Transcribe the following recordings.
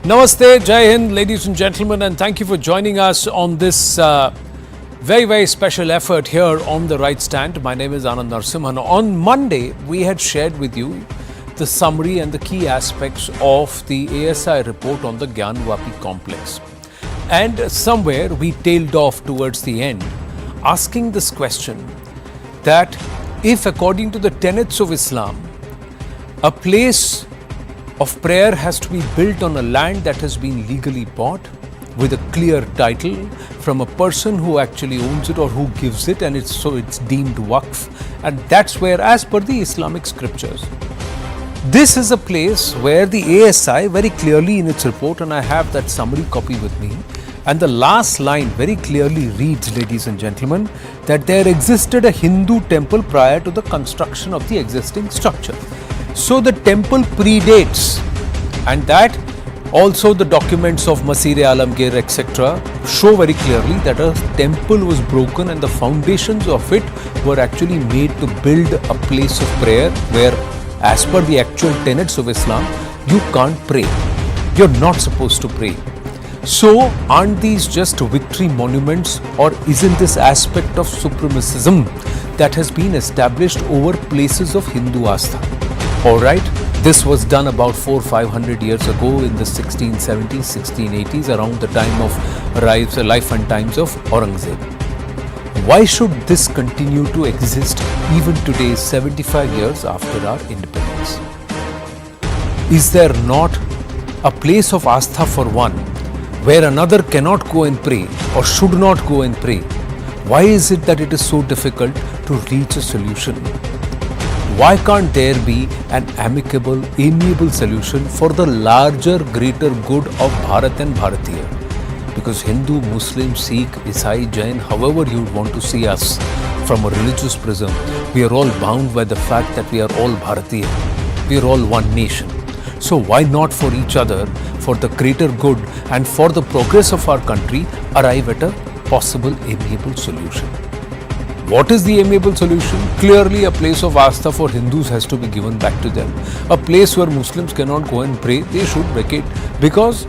Namaste, Jai Hind, ladies and gentlemen, and thank you for joining us on this very special effort here on the Right Stand. My name is Anand Narsimhan. On Monday, we had shared with you the summary and the key aspects of the ASI report on the Gyanvapi complex. And somewhere we tailed off towards the end, asking this question that if, according to the tenets of Islam, a place of prayer has to be built on a land that has been legally bought with a clear title from a person who actually owns it or who gives it, and it's deemed waqf, and that's where, as per the Islamic scriptures, this is a place where the ASI very clearly in its report, and I have that summary copy with me, and the last line very clearly reads, ladies and gentlemen, that there existed a Hindu temple prior to the construction of the existing structure. So the temple predates, and that also the documents of Masir-e-Alamgir etc. show very clearly that a temple was broken and the foundations of it were actually made to build a place of prayer where, as per the actual tenets of Islam, you can't pray. You're not supposed to pray. So aren't these just victory monuments, or isn't this aspect of supremacism that has been established over places of Hindu astha? Alright, this was done about 400-500 years ago in the 1670s, 1680s, around the time of life and times of Aurangzeb. Why should this continue to exist even today, 75 years after our independence? Is there not a place of astha for one where another cannot go and pray or should not go and pray? Why is it that it is so difficult to reach a solution? Why can't there be an amicable, amiable solution for the larger, greater good of Bharat and Bharatiya? Because Hindu, Muslim, Sikh, Isai, Jain, however you want to see us from a religious prism, we are all bound by the fact that we are all Bharatiya. We are all one nation. So why not for each other, for the greater good and for the progress of our country, arrive at a possible amiable solution? What is the amiable solution? Clearly, a place of astha for Hindus has to be given back to them. A place where Muslims cannot go and pray, they should vacate, because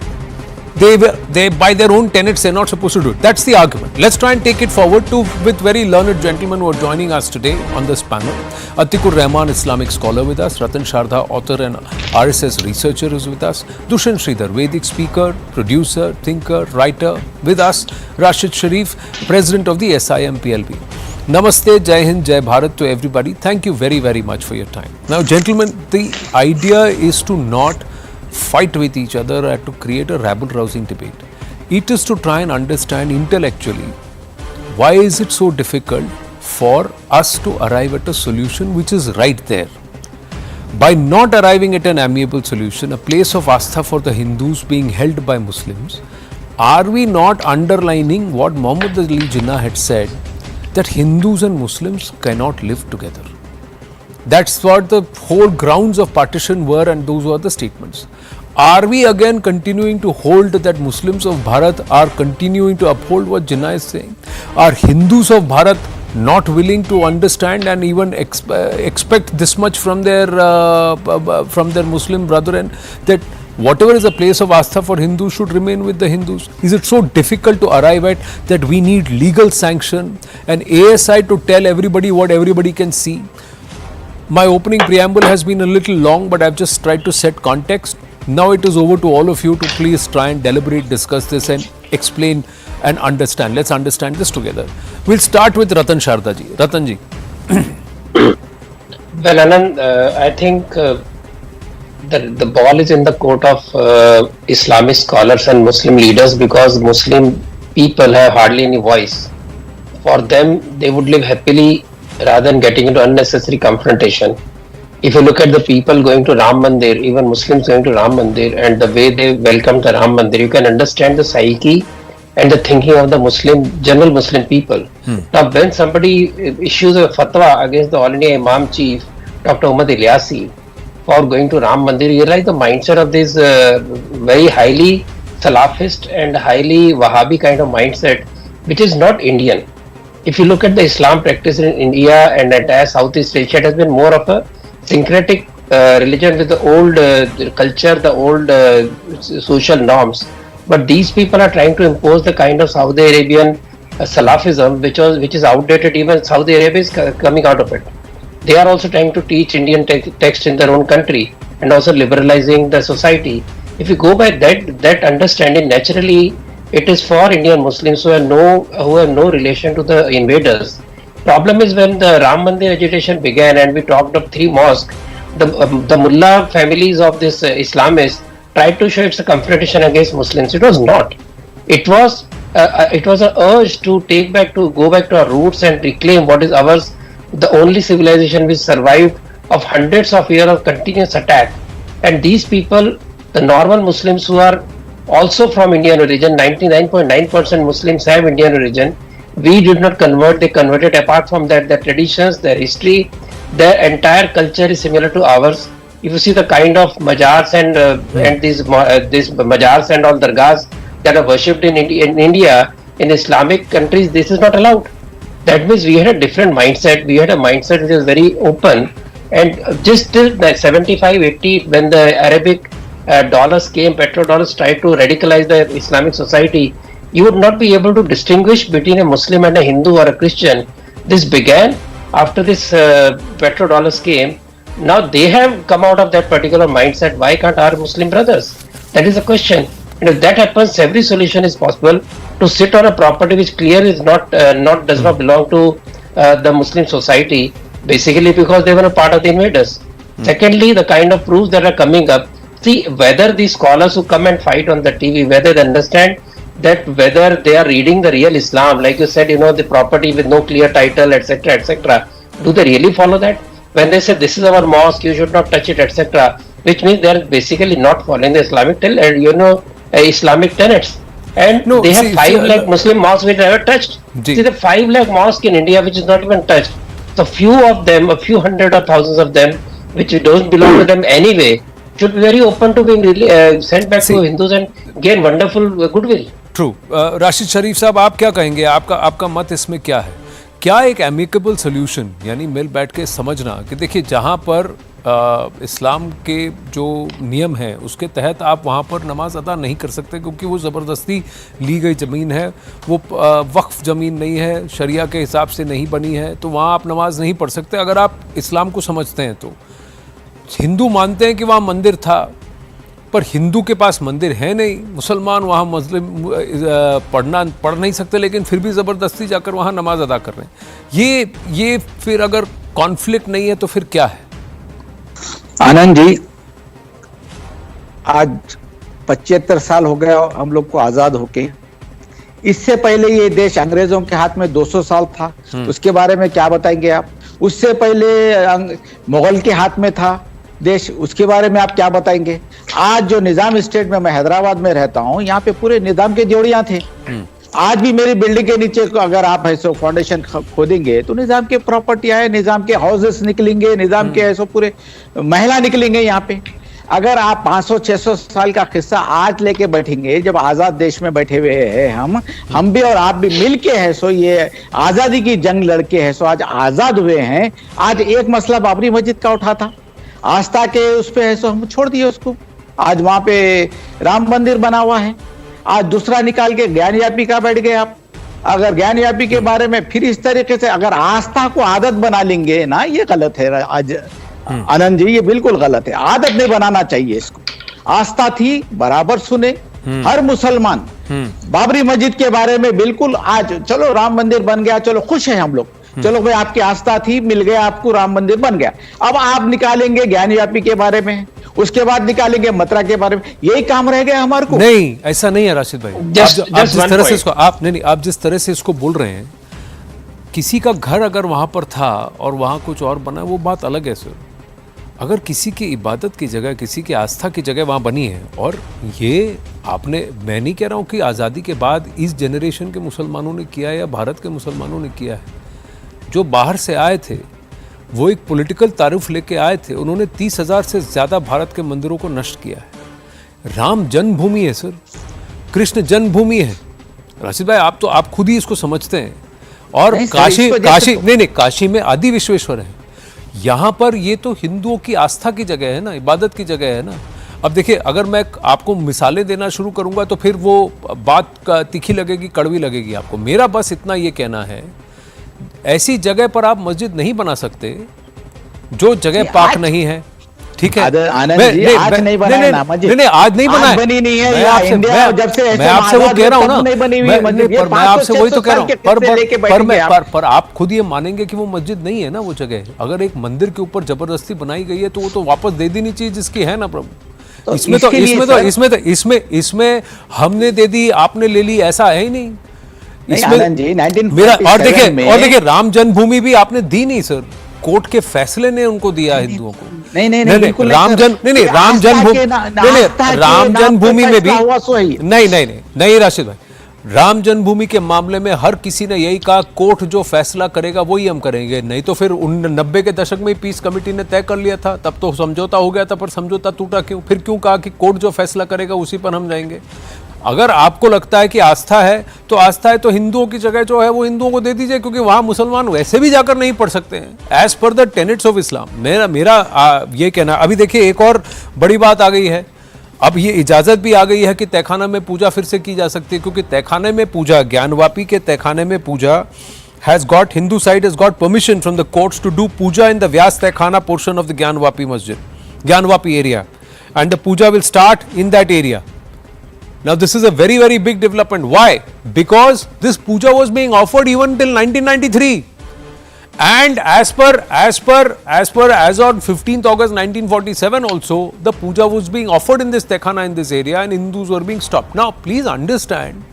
they by their own tenets, they're not supposed to do it. That's the argument. Let's try and take it forward with very learned gentlemen who are joining us today on this panel. Atikur Rahman, Islamic scholar with us. Ratan Shardha, author and RSS researcher, is with us. Dushan Sridhar, Vedic speaker, producer, thinker, writer, with us. Rashid Sharif, president of the SIMPLB. Namaste, Jai Hind, Jai Bharat to everybody. Thank you very much for your time. Now, gentlemen, the idea is to not fight with each other and to create a rabble-rousing debate. It is to try and understand intellectually why is it so difficult for us to arrive at a solution which is right there. By not arriving at an amiable solution, a place of astha for the Hindus being held by Muslims, are we not underlining what Muhammad Ali Jinnah had said, that Hindus and Muslims cannot live together? That's what the whole grounds of partition were, and those were the statements. Are we again continuing to hold that Muslims of Bharat are continuing to uphold what Jinnah is saying? Are Hindus of Bharat not willing to understand and even expect this much from their Muslim brethren, that whatever is a place of astha for Hindus should remain with the Hindus? Is it so difficult to arrive at that we need legal sanction and ASI to tell everybody what everybody can see? My opening preamble has been a little long, but I've just tried to set context. Now it is over to all of you to please try and deliberate, discuss this and explain and understand. Let's understand this together. We'll start with Ratan Shardha ji. Ratan ji. Well, Anand, I think the ball is in the court of Islamic scholars and Muslim leaders, because Muslim people have hardly any voice. For them, they would live happily rather than getting into unnecessary confrontation. If you look at the people going to Ram Mandir, even Muslims going to Ram Mandir, and the way they welcome the Ram Mandir, you can understand the psyche and the thinking of the general Muslim people. Now, when somebody issues a fatwa against the All India Imam Chief, Dr. Umar Ilyasi, for going to Ram Mandir, you realize the mindset of this very highly Salafist and highly Wahhabi kind of mindset, which is not Indian. If you look at the Islam practice in India and entire Southeast Asia, it has been more of a syncretic religion with the old culture, the old social norms. But these people are trying to impose the kind of Saudi Arabian Salafism, which is outdated. Even Saudi Arabia is coming out of it. They are also trying to teach Indian text in their own country and also liberalizing the society. If you go by that understanding, naturally it is for Indian Muslims who have no relation to the invaders. Problem is when the Ram Mandir agitation began and we talked of 3 mosques, the mullah families of this Islamists tried to show it's a confrontation against Muslims. It was not. It was an urge to go back to our roots and reclaim what is ours, the only civilization which survived of hundreds of years of continuous attack. And these people, the normal Muslims who are also from Indian origin, 99.9% Muslims have Indian origin. We did not convert, they converted. Apart from that, their traditions, their history, their entire culture is similar to ours. If you see the kind of majars and these majars and all dargahs that are worshipped in India, in Islamic countries, this is not allowed. That means we had a different mindset. We had a mindset which is very open. And just till the 75, 80, when the Arabic dollars came, petrodollars tried to radicalize the Islamic society, you would not be able to distinguish between a Muslim and a Hindu or a Christian. This began after this petrodollars came. Now they have come out of that particular mindset. Why can't our Muslim brothers? That is the question. And if that happens, every solution is possible. To sit on a property which clearly is does not belong to the Muslim society, basically because they were a part of the invaders. Secondly, the kind of proofs that are coming up. See, whether these scholars who come and fight on the TV, whether they understand that, whether they are reading the real Islam, like you said, the property with no clear title, etc., etc. Do they really follow that? When they say this is our mosque, you should not touch it, etc., which means they are basically not following the Islamic Islamic tenets. And they have 5 lakh Muslim mosques which never touched. See, the 5 lakh mosques in India which is not even touched. So few of them, a few hundred or thousands of them, which don't belong to them anyway, should be very open to being sent back to Hindus and gain wonderful goodwill. True. Rashid Sharif Sahab, आप क्या कहेंगे? आपका मत इसमें क्या है? क्या एक एमिकेबल सोल्यूशन, यानी मिल बैठ के समझना कि देखिए जहाँ पर इस्लाम के जो नियम हैं उसके तहत आप वहाँ पर नमाज अदा नहीं कर सकते क्योंकि वो ज़बरदस्ती ली गई ज़मीन है, वो वक्फ ज़मीन नहीं है, शरिया के हिसाब से नहीं बनी है, तो वहाँ आप नमाज नहीं पढ़ सकते अगर आप इस्लाम को समझते हैं तो। हिंदू मानते हैं कि वहाँ मंदिर था, पर हिंदू के पास मंदिर है नहीं, मुसलमान वहाँ पढ़ नहीं सकते, लेकिन फिर भी ज़बरदस्ती जाकर वहाँ नमाज अदा कर रहे हैं। ये फिर अगर कॉन्फ्लिक्ट नहीं है तो फिर क्या है? आनंद जी, आज 75 साल हो गए हम लोग को आजाद होके। इससे पहले ये देश अंग्रेजों के हाथ में 200 साल था, उसके बारे में क्या बताएंगे आप? उससे पहले मुगल के हाथ में था देश, उसके बारे में आप क्या बताएंगे? आज जो निजाम स्टेट में, मैं हैदराबाद में रहता हूँ, यहाँ पे पूरे निजाम के जोड़ियां थे। आज भी मेरी बिल्डिंग के नीचे अगर आप ऐसो फाउंडेशन खोदेंगे तो निजाम के प्रॉपर्टी है, निजाम के हाउसेस निकलेंगे, निजाम के ऐसो पूरे महिला निकलेंगे यहाँ पे। अगर आप 500-600 साल का किस्सा आज लेके बैठेंगे, जब आजाद देश में बैठे हुए हैं हम भी और आप भी मिल के है सो ये आजादी की जंग लड़के है सो आज आजाद हुए हैं। आज एक मसला बाबरी मस्जिद का उठा था, आस्था के उस पे है सो हम छोड़ दिए उसको, आज वहां पे राम मंदिर बना हुआ है। आज दूसरा निकाल के ज्ञानव्यापी का बैठ गए आप। अगर ज्ञानव्यापी के बारे में फिर इस तरीके से अगर आस्था को आदत बना लेंगे ना, ये गलत है आज आनंद जी, ये बिल्कुल गलत है। आदत नहीं बनाना चाहिए इसको। आस्था थी, बराबर सुने हर मुसलमान। बाबरी मस्जिद के बारे में बिल्कुल, आज चलो राम मंदिर बन गया, चलो खुश है हम लोग, चलो भाई आपकी आस्था थी, मिल गया आपको, राम मंदिर बन गया। अब आप निकालेंगे ज्ञानव्यापी के बारे में, उसके बाद निकालेंगे मथुरा के बारे में, यही काम रह गया हमारे को। नहीं, ऐसा नहीं है राशिद भाई। आप जिस तरह से इसको बोल रहे हैं, किसी का घर अगर वहां पर था और वहां कुछ और बना, वो बात अलग है सर। अगर किसी की इबादत की जगह, किसी की आस्था की जगह वहाँ बनी है, और ये मैं नहीं कह रहा हूँ कि आज़ादी के बाद इस जनरेशन के मुसलमानों ने किया है या भारत के मुसलमानों ने किया है। जो बाहर से आए थे वो एक पॉलिटिकल तारुफ लेके आए थे, उन्होंने 30,000 से ज़्यादा भारत के मंदिरों को नष्ट किया है। राम जन्मभूमि है सर, कृष्ण जन्मभूमि है। राशिद भाई, आप खुद ही इसको समझते हैं। और काशी में आदि विश्वेश्वर है। यहाँ पर ये तो हिंदुओं की आस्था की जगह है ना, इबादत की जगह है ना। अब देखिए, अगर मैं आपको मिसालें देना शुरू करूंगा तो फिर वो बात तीखी लगेगी, कड़वी लगेगी आपको। मेरा बस इतना ये कहना है, ऐसी जगह पर आप मस्जिद नहीं बना सकते जो जगह पाक नहीं है, ठीक है। आनंद जी, आज नहीं बनाया ना मस्जिद। नहीं, आज नहीं बनाया, बनी नहीं है। मैं आपसे वो कह रहा हूँ ना, मैं आपसे वही तो कह रहा हूँ। पर आप खुद ये मानेंगे कि वो मस्जिद नहीं है ना वो जगह। अगर एक मंदिर के ऊपर जबरदस्ती बनाई गई है तो वो तो वापस दे देनी चाहिए जिसकी है ना प्रभु। इसमें हमने दे दी, आपने ले ली, ऐसा है ही नहीं इसमें। मेरा और देखिए राम जन्मभूमि भी आपने दी नहीं सर, कोर्ट के फैसले ने उनको दिया हिंदुओं को। नहीं बिल्कुल राम जन्मभूमि में भी नहीं राशिद भाई, राम जन्मभूमि के मामले में हर किसी ने यही कहा, कोर्ट जो फैसला करेगा वही हम करेंगे। नहीं तो फिर 90 के दशक में पीस कमेटी ने तय कर लिया था, तब तो समझौता हो गया था, पर समझौता टूटा क्यों? फिर क्यों कहा कि कोर्ट जो फैसला करेगा उसी पर हम जाएंगे? अगर आपको लगता है कि आस्था है तो हिंदुओं की जगह जो है वो हिंदुओं को दे दीजिए, क्योंकि वहां मुसलमान वैसे भी जाकर नहीं पढ़ सकते हैं as per the tenets of Islam. मेरा ये कहना। अभी देखिए एक और बड़ी बात आ गई है, अब ये इजाजत भी आ गई है कि तहखाना में पूजा फिर से की जा सकती है, क्योंकि तहखाने में पूजा, ज्ञानवापी के तहखाने में पूजा Hindu side has got permission from the courts to do puja in the Vyas Tehkhana portion of the Gyanvapi Masjid, Gyanvapi area, and the puja will start in that area. Now this is a very, very big development. Why? Because this puja was being offered even till 1993, and as on 15th August 1947 also the puja was being offered in this Tehkhana in this area, and Hindus were being stopped. Now please understand,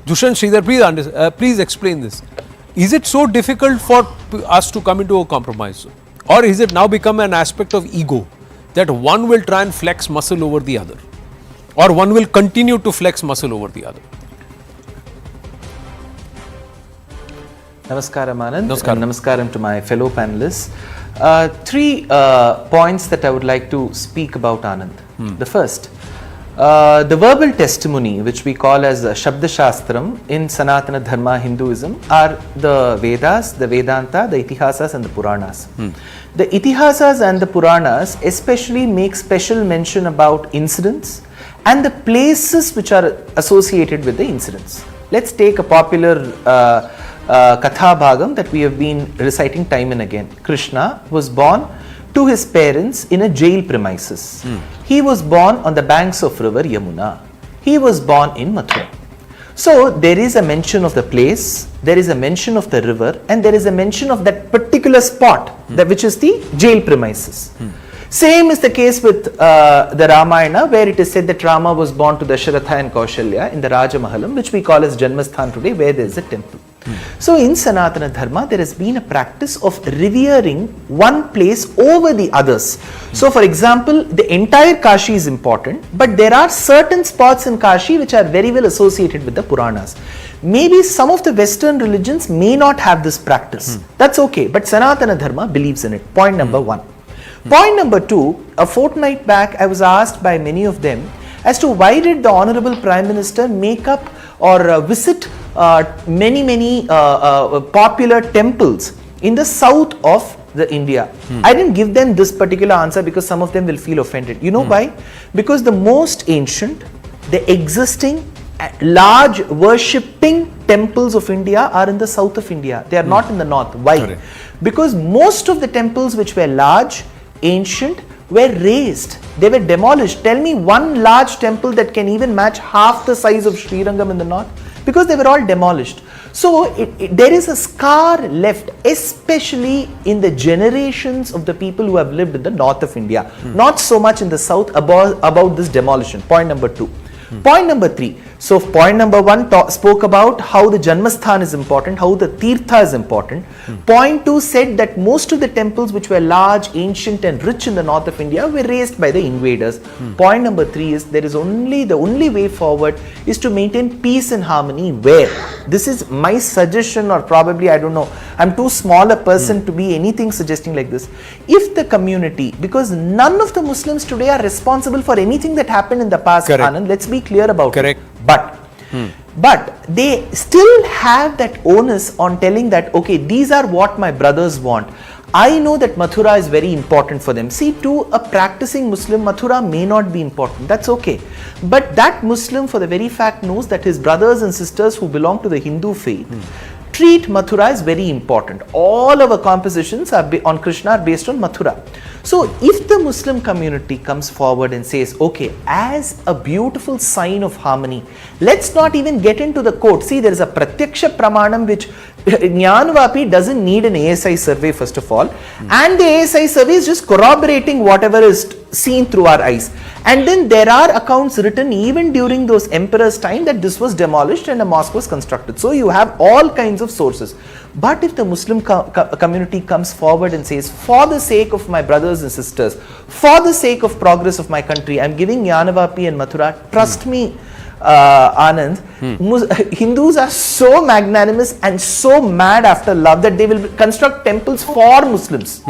Dushan Sridhar, please explain this. Is it so difficult for us to come into a compromise, or is it now become an aspect of ego that one will try and flex muscle over the other, or one will continue to flex muscle over the other? Namaskaram Anand. Namaskaram. Namaskaram to my fellow panelists. Three points that I would like to speak about, Anand. The first, the verbal testimony, which we call as Shabda Shastram in Sanatana Dharma Hinduism, are the Vedas, the Vedanta, the Itihasas and the Puranas. The Itihasas and the Puranas especially make special mention about incidents and the places which are associated with the incidents. Let's take a popular Katha Bhagam that we have been reciting time and again. Krishna was born to his parents in a jail premises. He was born on the banks of river Yamuna. He was born in Mathura. So there is a mention of the place, there is a mention of the river, and there is a mention of that particular spot, that which is the jail premises. Same is the case with the Ramayana, where it is said that Rama was born to Dasharatha and Kaushalya in the Raja Mahalam, which we call as Janmasthan today, where there is a temple. So in Sanatana Dharma, there has been a practice of revering one place over the others. So for example, the entire Kashi is important, but there are certain spots in Kashi which are very well associated with the Puranas. Maybe some of the Western religions may not have this practice. That's okay, but Sanatana Dharma believes in it. Point number one. Point number two, a fortnight back I was asked by many of them as to why did the Honorable Prime Minister make up or visit many popular temples in the south of the India. I didn't give them this particular answer because some of them will feel offended. You know why? Because the most ancient, the existing large worshipping temples of India are in the south of India. They are not in the north. Why? Correct. Because most of the temples which were large, ancient, were razed. They were demolished. Tell me one large temple that can even match half the size of Srirangam in the north, because they were all demolished. So there is a scar left, especially in the generations of the people who have lived in the north of India, not so much in the south about this demolition. Point number two. Point number three. So point number one spoke about how the Janmasthan is important, how the Tirtha is important. Point two said that most of the temples which were large, ancient and rich in the north of India were razed by the invaders. Point number three is the only way forward is to maintain peace and harmony. Where? This is my suggestion, or probably, I don't know, I'm too small a person to be anything suggesting like this. If the community, because none of the Muslims today are responsible for anything that happened in the past, Anand, let's be clear about it. But they still have that onus on telling that, okay, these are what my brothers want. I know that Mathura is very important for them. See, to a practicing Muslim, Mathura may not be important. That's okay. But that Muslim, for the very fact, knows that his brothers and sisters who belong to the Hindu faith treat Mathura as very important. All our compositions are on Krishna are based on Mathura. So if the Muslim community comes forward and says, okay, as a beautiful sign of harmony, let's not even get into the code. See, there is a Pratyaksha Pramanam which Gyanvapi doesn't need an ASI survey first of all, and the ASI survey is just corroborating whatever is seen through our eyes. And then there are accounts written even during those emperors' time that this was demolished and a mosque was constructed. So you have all kinds of sources. But if the Muslim community comes forward and says, for the sake of my brothers and sisters, for the sake of progress of my country, I am giving Gyanvapi and Mathura, trust me, Anand, Hindus are so magnanimous and so mad after love that they will construct temples for Muslims.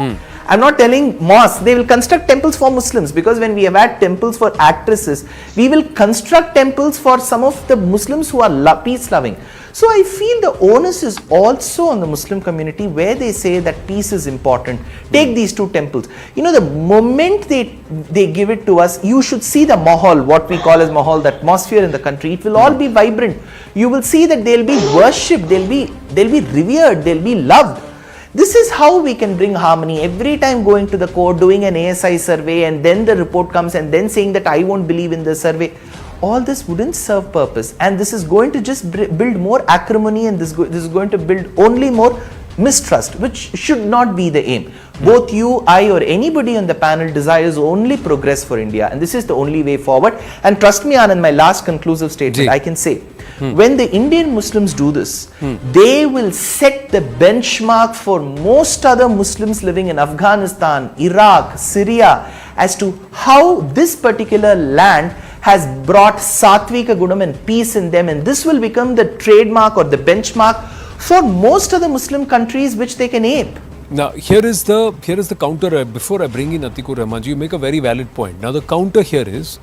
I'm not telling mosques, they will construct temples for Muslims, because when we have had temples for actresses, we will construct temples for some of the Muslims who are peace loving. So I feel the onus is also on the Muslim community, where they say that peace is important. Take these two temples. You know, the moment they give it to us, you should see the mahal, what we call as mahal, that atmosphere in the country. It will all be vibrant. You will see that they'll be worshipped, they'll be revered, they'll be loved. This is how we can bring harmony. Every time going to the court, doing an ASI survey, and then the report comes and then saying that I won't believe in the survey. All this wouldn't serve purpose, and this is going to just build more acrimony, and this is going to build only more mistrust, which should not be the aim. Both you, I, or anybody on the panel desires only progress for India, and this is the only way forward. And trust me, Anand, my last conclusive statement, I can say, when the Indian Muslims do this, they will set the benchmark for most other Muslims living in Afghanistan, Iraq, Syria, as to how this particular land has brought Satvika Gunam and peace in them, and this will become the trademark or the benchmark for most of the Muslim countries which they can ape. Now, here is the counter. Before I bring in Atikur Rahman, you make a very valid point. Now, the counter here is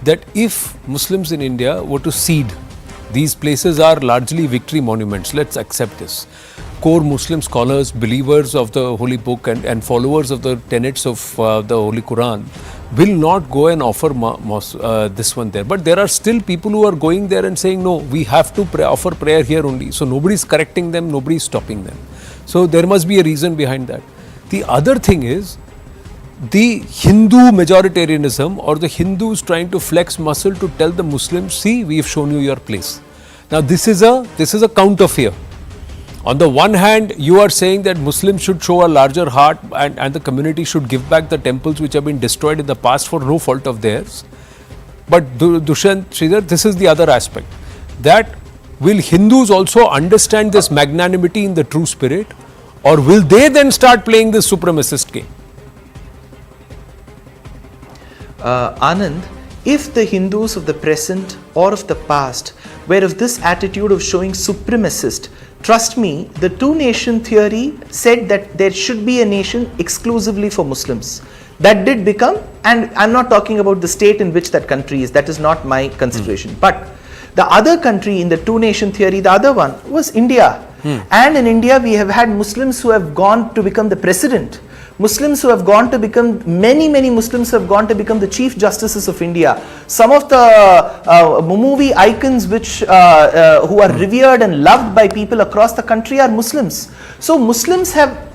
that if Muslims in India were to cede, these places are largely victory monuments. Let's accept this. Core Muslim scholars, believers of the Holy Book and followers of the tenets of the Holy Quran will not go and offer this one there. But there are still people who are going there and saying, no, we have to offer prayer here only. So nobody is correcting them, nobody is stopping them. So there must be a reason behind that. The other thing is the Hindu majoritarianism, or the Hindus trying to flex muscle to tell the Muslims, see, we have shown you your place. Now this is a counter fear. On the one hand, you are saying that Muslims should show a larger heart, and the community should give back the temples which have been destroyed in the past for no fault of theirs. But Dushyant, Sridhar, this is the other aspect. That will Hindus also understand this magnanimity in the true spirit, or will they then start playing this supremacist game? Anand, if the Hindus of the present or of the past were of this attitude of showing supremacist, trust me, the two-nation theory said that there should be a nation exclusively for Muslims. That did become, and I'm not talking about the state in which that country is, that is not my consideration. But the other country in the two-nation theory, the other one was India. And in India, we have had Muslims who have gone to become the president. Muslims who have gone to become, many Muslims have gone to become the chief justices of India. Some of the movie icons which who are revered and loved by people across the country are Muslims. So Muslims have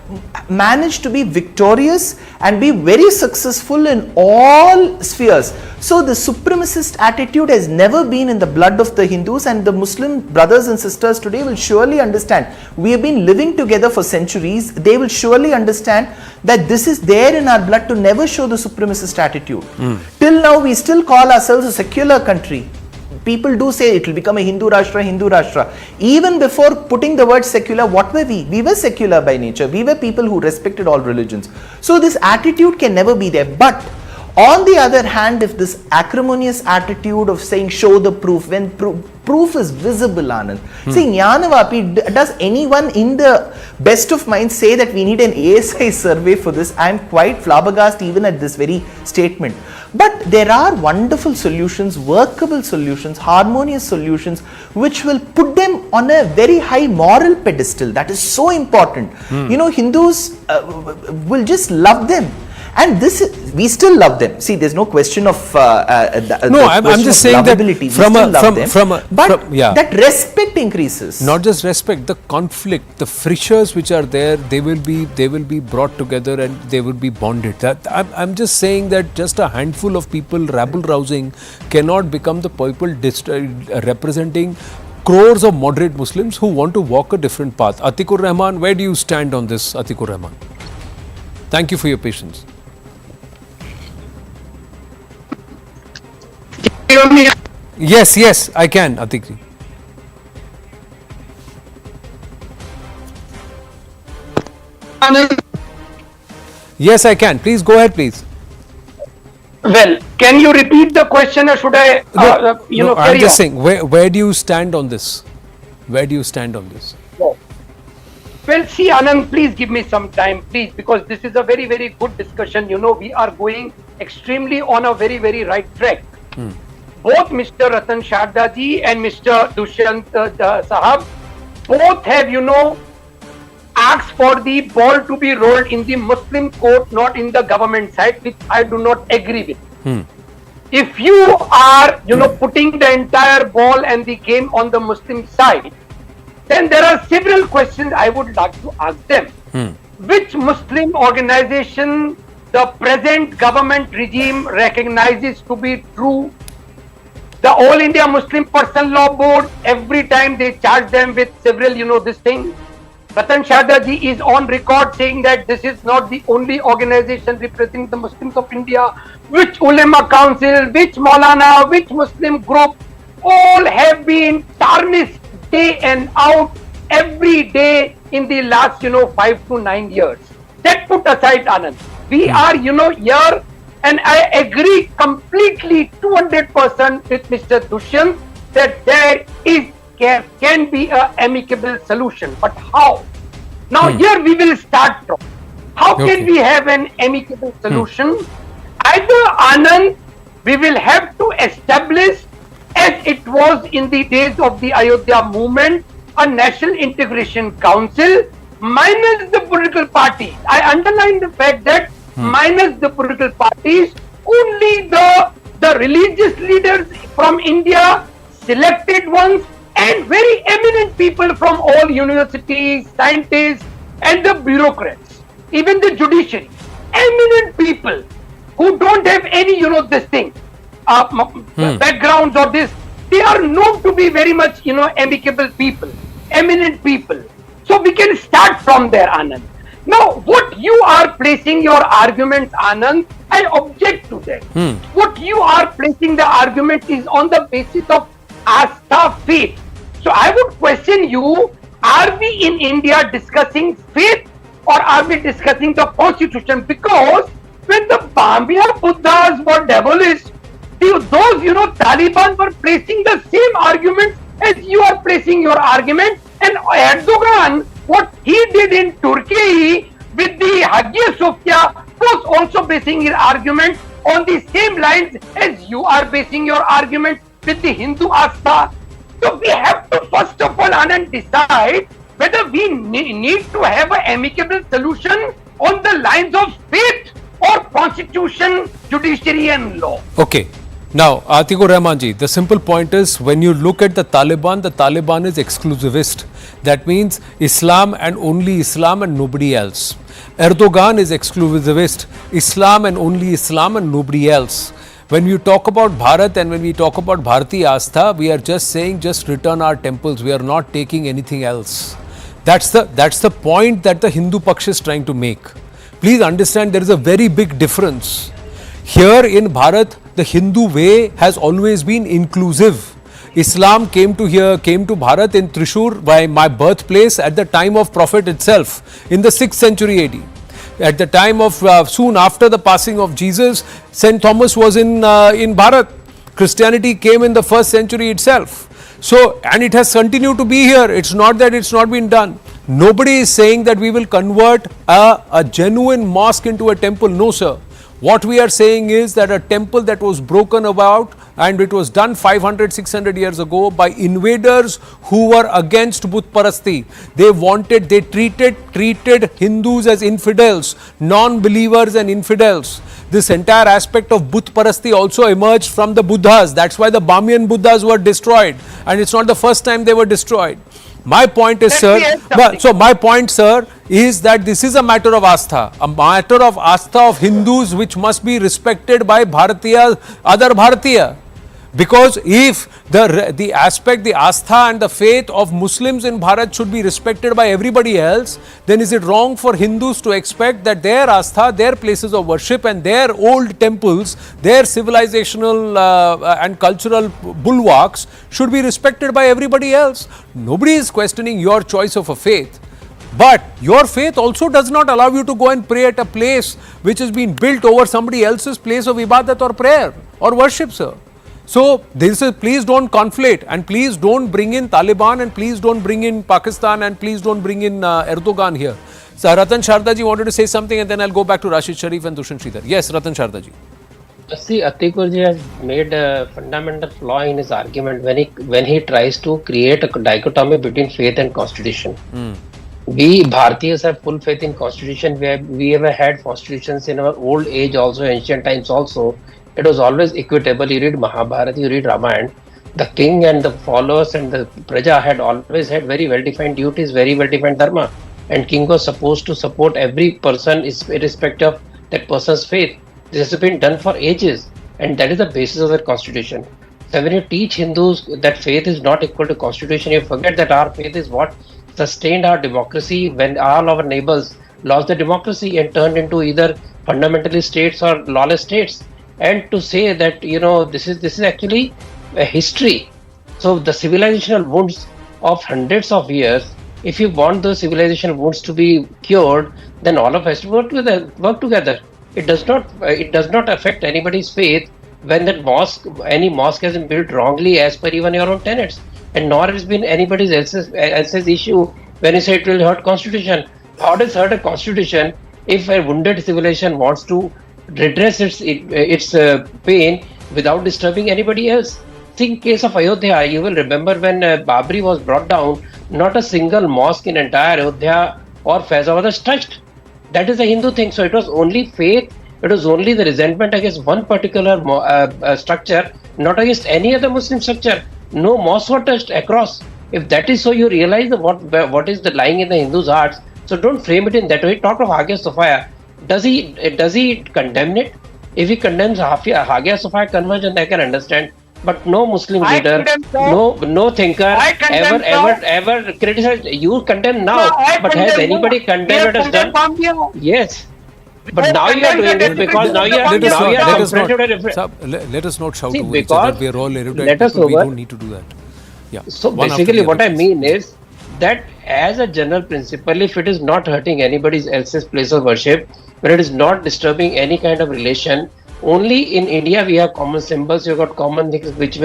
managed to be victorious and be very successful in all spheres. So the supremacist attitude has never been in the blood of the Hindus, and the Muslim brothers and sisters today will surely understand. We have been living together for centuries. They will surely understand that this is there in our blood to never show the supremacist attitude. Till now, we still call ourselves a secular country. People do say it will become a Hindu Rashtra, Hindu Rashtra. Even before putting the word secular, what were we? We were secular by nature. We were people who respected all religions. So this attitude can never be there. But On the other hand, if this acrimonious attitude of saying show the proof, when proof is visible, Anand. See, Gyanvapi, does anyone in the best of minds say that we need an ASI survey for this? I am quite flabbergasted even at this very statement. But there are wonderful solutions, workable solutions, harmonious solutions, which will put them on a very high moral pedestal. That is so important. You know, Hindus will just love them. And we still love them. See, there's no question of I'm just saying that that respect increases. Not just respect, the conflict, the fissures which are there, they will be brought together and they will be bonded. I'm just saying that just a handful of people rabble rousing cannot become the people representing crores of moderate Muslims who want to walk a different path. Atikur Rahman, where do you stand on this, Atikur Rahman? Thank you for your patience. Yes, I can, Atikri. Yes, I can. Please go ahead, please. Well, can you repeat the question, or should I, I'm just saying, where do you stand on this? Where do you stand on this? Well, see, Anand, please give me some time, please, because this is a very, very good discussion. You know, we are going extremely on a very, very right track. Both Mr. Ratan Sharda ji and Mr. Dushyant Sahab both have, asked for the ball to be rolled in the Muslim court, not in the government side, which I do not agree with. If you are, putting the entire ball and the game on the Muslim side, then there are several questions I would like to ask them. Which Muslim organization the present government regime recognizes to be true? The All India Muslim Personal Law Board, every time they charge them with several, this thing. Ratan Sharda ji is on record saying that this is not the only organization representing the Muslims of India. Which Ulema Council, which Maulana, which Muslim group, all have been tarnished day and out every day in the last, 5 to 9 years. That put aside, Anand. We are, here. And I agree completely 200% with Mr. Dushyant that there can be an amicable solution. But how? Now here we will start from. How can we have an amicable solution? Either, Anand, we will have to establish, as it was in the days of the Ayodhya movement, a National Integration Council minus the political parties. I underline the fact that minus the political parties, only the religious leaders from India, selected ones, and very eminent people from all universities, scientists, and the bureaucrats, even the judiciary, eminent people who don't have any, backgrounds or this, they are known to be very much, amicable people, eminent people. So we can start from there, Anand. Now, what you are placing your argument, Anand, I object to that. What you are placing the argument is on the basis of Astha, faith. So I would question you, are we in India discussing faith or are we discussing the constitution? Because when the Bambiya Buddhas were demolished, those, Taliban were placing the same argument as you are placing your argument. And Erdogan, what he did in Turkey with the Hagia Sophia, was also basing his argument on the same lines as you are basing your argument with the Hindu Astha. So we have to first of all, Anand, decide whether we need to have an amicable solution on the lines of faith or constitution, judiciary and law. Okay. Now, Atikur Rahman ji, the simple point is, when you look at the Taliban is exclusivist. That means Islam and only Islam and nobody else. Erdogan is exclusivist. Islam and only Islam and nobody else. When you talk about Bharat and when we talk about Bharati Astha, we are just saying just return our temples. We are not taking anything else. That's the point that the Hindu Paksha is trying to make. Please understand, there is a very big difference. Here in Bharat, the Hindu way has always been inclusive. Islam came to Bharat in Trishur, by my birthplace, at the time of Prophet itself, in the 6th century AD. At the time of soon after the passing of Jesus, Saint Thomas was in Bharat. Christianity came in the first century itself. So, and it has continued to be here. It's not that it's not been done. Nobody is saying that we will convert a genuine mosque into a temple. No, sir. What we are saying is that a temple that was broken about, and it was done 500, 600 years ago by invaders who were against Buddha Parasti. They treated Hindus as infidels, non-believers and infidels. This entire aspect of Buddha Parasti also emerged from the Buddhas. That's why the Bamiyan Buddhas were destroyed, and it's not the first time they were destroyed. My point is, sir, my point, sir, is that this is a matter of astha of Hindus, which must be respected by Bharatiya, other Bharatiya. Because if the aspect, the astha and the faith of Muslims in Bharat should be respected by everybody else, then is it wrong for Hindus to expect that their astha, their places of worship and their old temples, their civilizational and cultural bulwarks should be respected by everybody else? Nobody is questioning your choice of a faith. But your faith also does not allow you to go and pray at a place which has been built over somebody else's place of ibadat or prayer or worship, sir. So, please don't conflate, and please don't bring in Taliban, and please don't bring in Pakistan, and please don't bring in Erdogan here. So, Ratan Sharda ji wanted to say something, and then I'll go back to Rashid Sharif and Dushan Sridhar. Yes, Ratan Sharda ji. See, Atikur ji has made a fundamental flaw in his argument when he tries to create a dichotomy between faith and constitution. We Bharatiyas have full faith in constitution. We ever had constitutions in our old age also, ancient times also. It was always equitable. You read Mahabharata, you read Ramayana. The king and the followers and the praja had always had very well-defined duties, very well-defined dharma. And king was supposed to support every person irrespective of that person's faith. This has been done for ages, and that is the basis of the constitution. So when you teach Hindus that faith is not equal to constitution, you forget that our faith is what sustained our democracy when all our neighbors lost the democracy and turned into either fundamentalist states or lawless states. And to say that, you know, this is actually a history. So the civilizational wounds of hundreds of years, if you want those civilizational wounds to be cured, then all of us work together. It does not affect anybody's faith when that any mosque has been built wrongly as per even your own tenets, and nor has been anybody's else's issue when you say it will hurt constitution. How does hurt a constitution if a wounded civilization wants to redress its pain without disturbing anybody else? In case of Ayodhya, you will remember when Babri was brought down, not a single mosque in entire Ayodhya or Faizabad was touched. That is a Hindu thing. So it was only faith, it was only the resentment against one particular structure, not against any other Muslim structure. No mosque was touched across. If that is so, you realize what is the lying in the Hindus' hearts. So don't frame it in that way. Talk of Hagia Sophia. Does he condemn it? If he condemns Hagia Sophia conversion, I can understand. But no Muslim leader, no thinker ever criticized. You condemn now, but has anybody condemned what has done? Yes. But now you are doing it because now you are confronted with different. Let us not shout over each other. We are all erudite people. We don't need to do that. Yeah. So basically what I mean is that as a general principle, if it is not hurting anybody's else's place of worship, when it is not disturbing any kind of relation, only in India we have common symbols, you have got common things which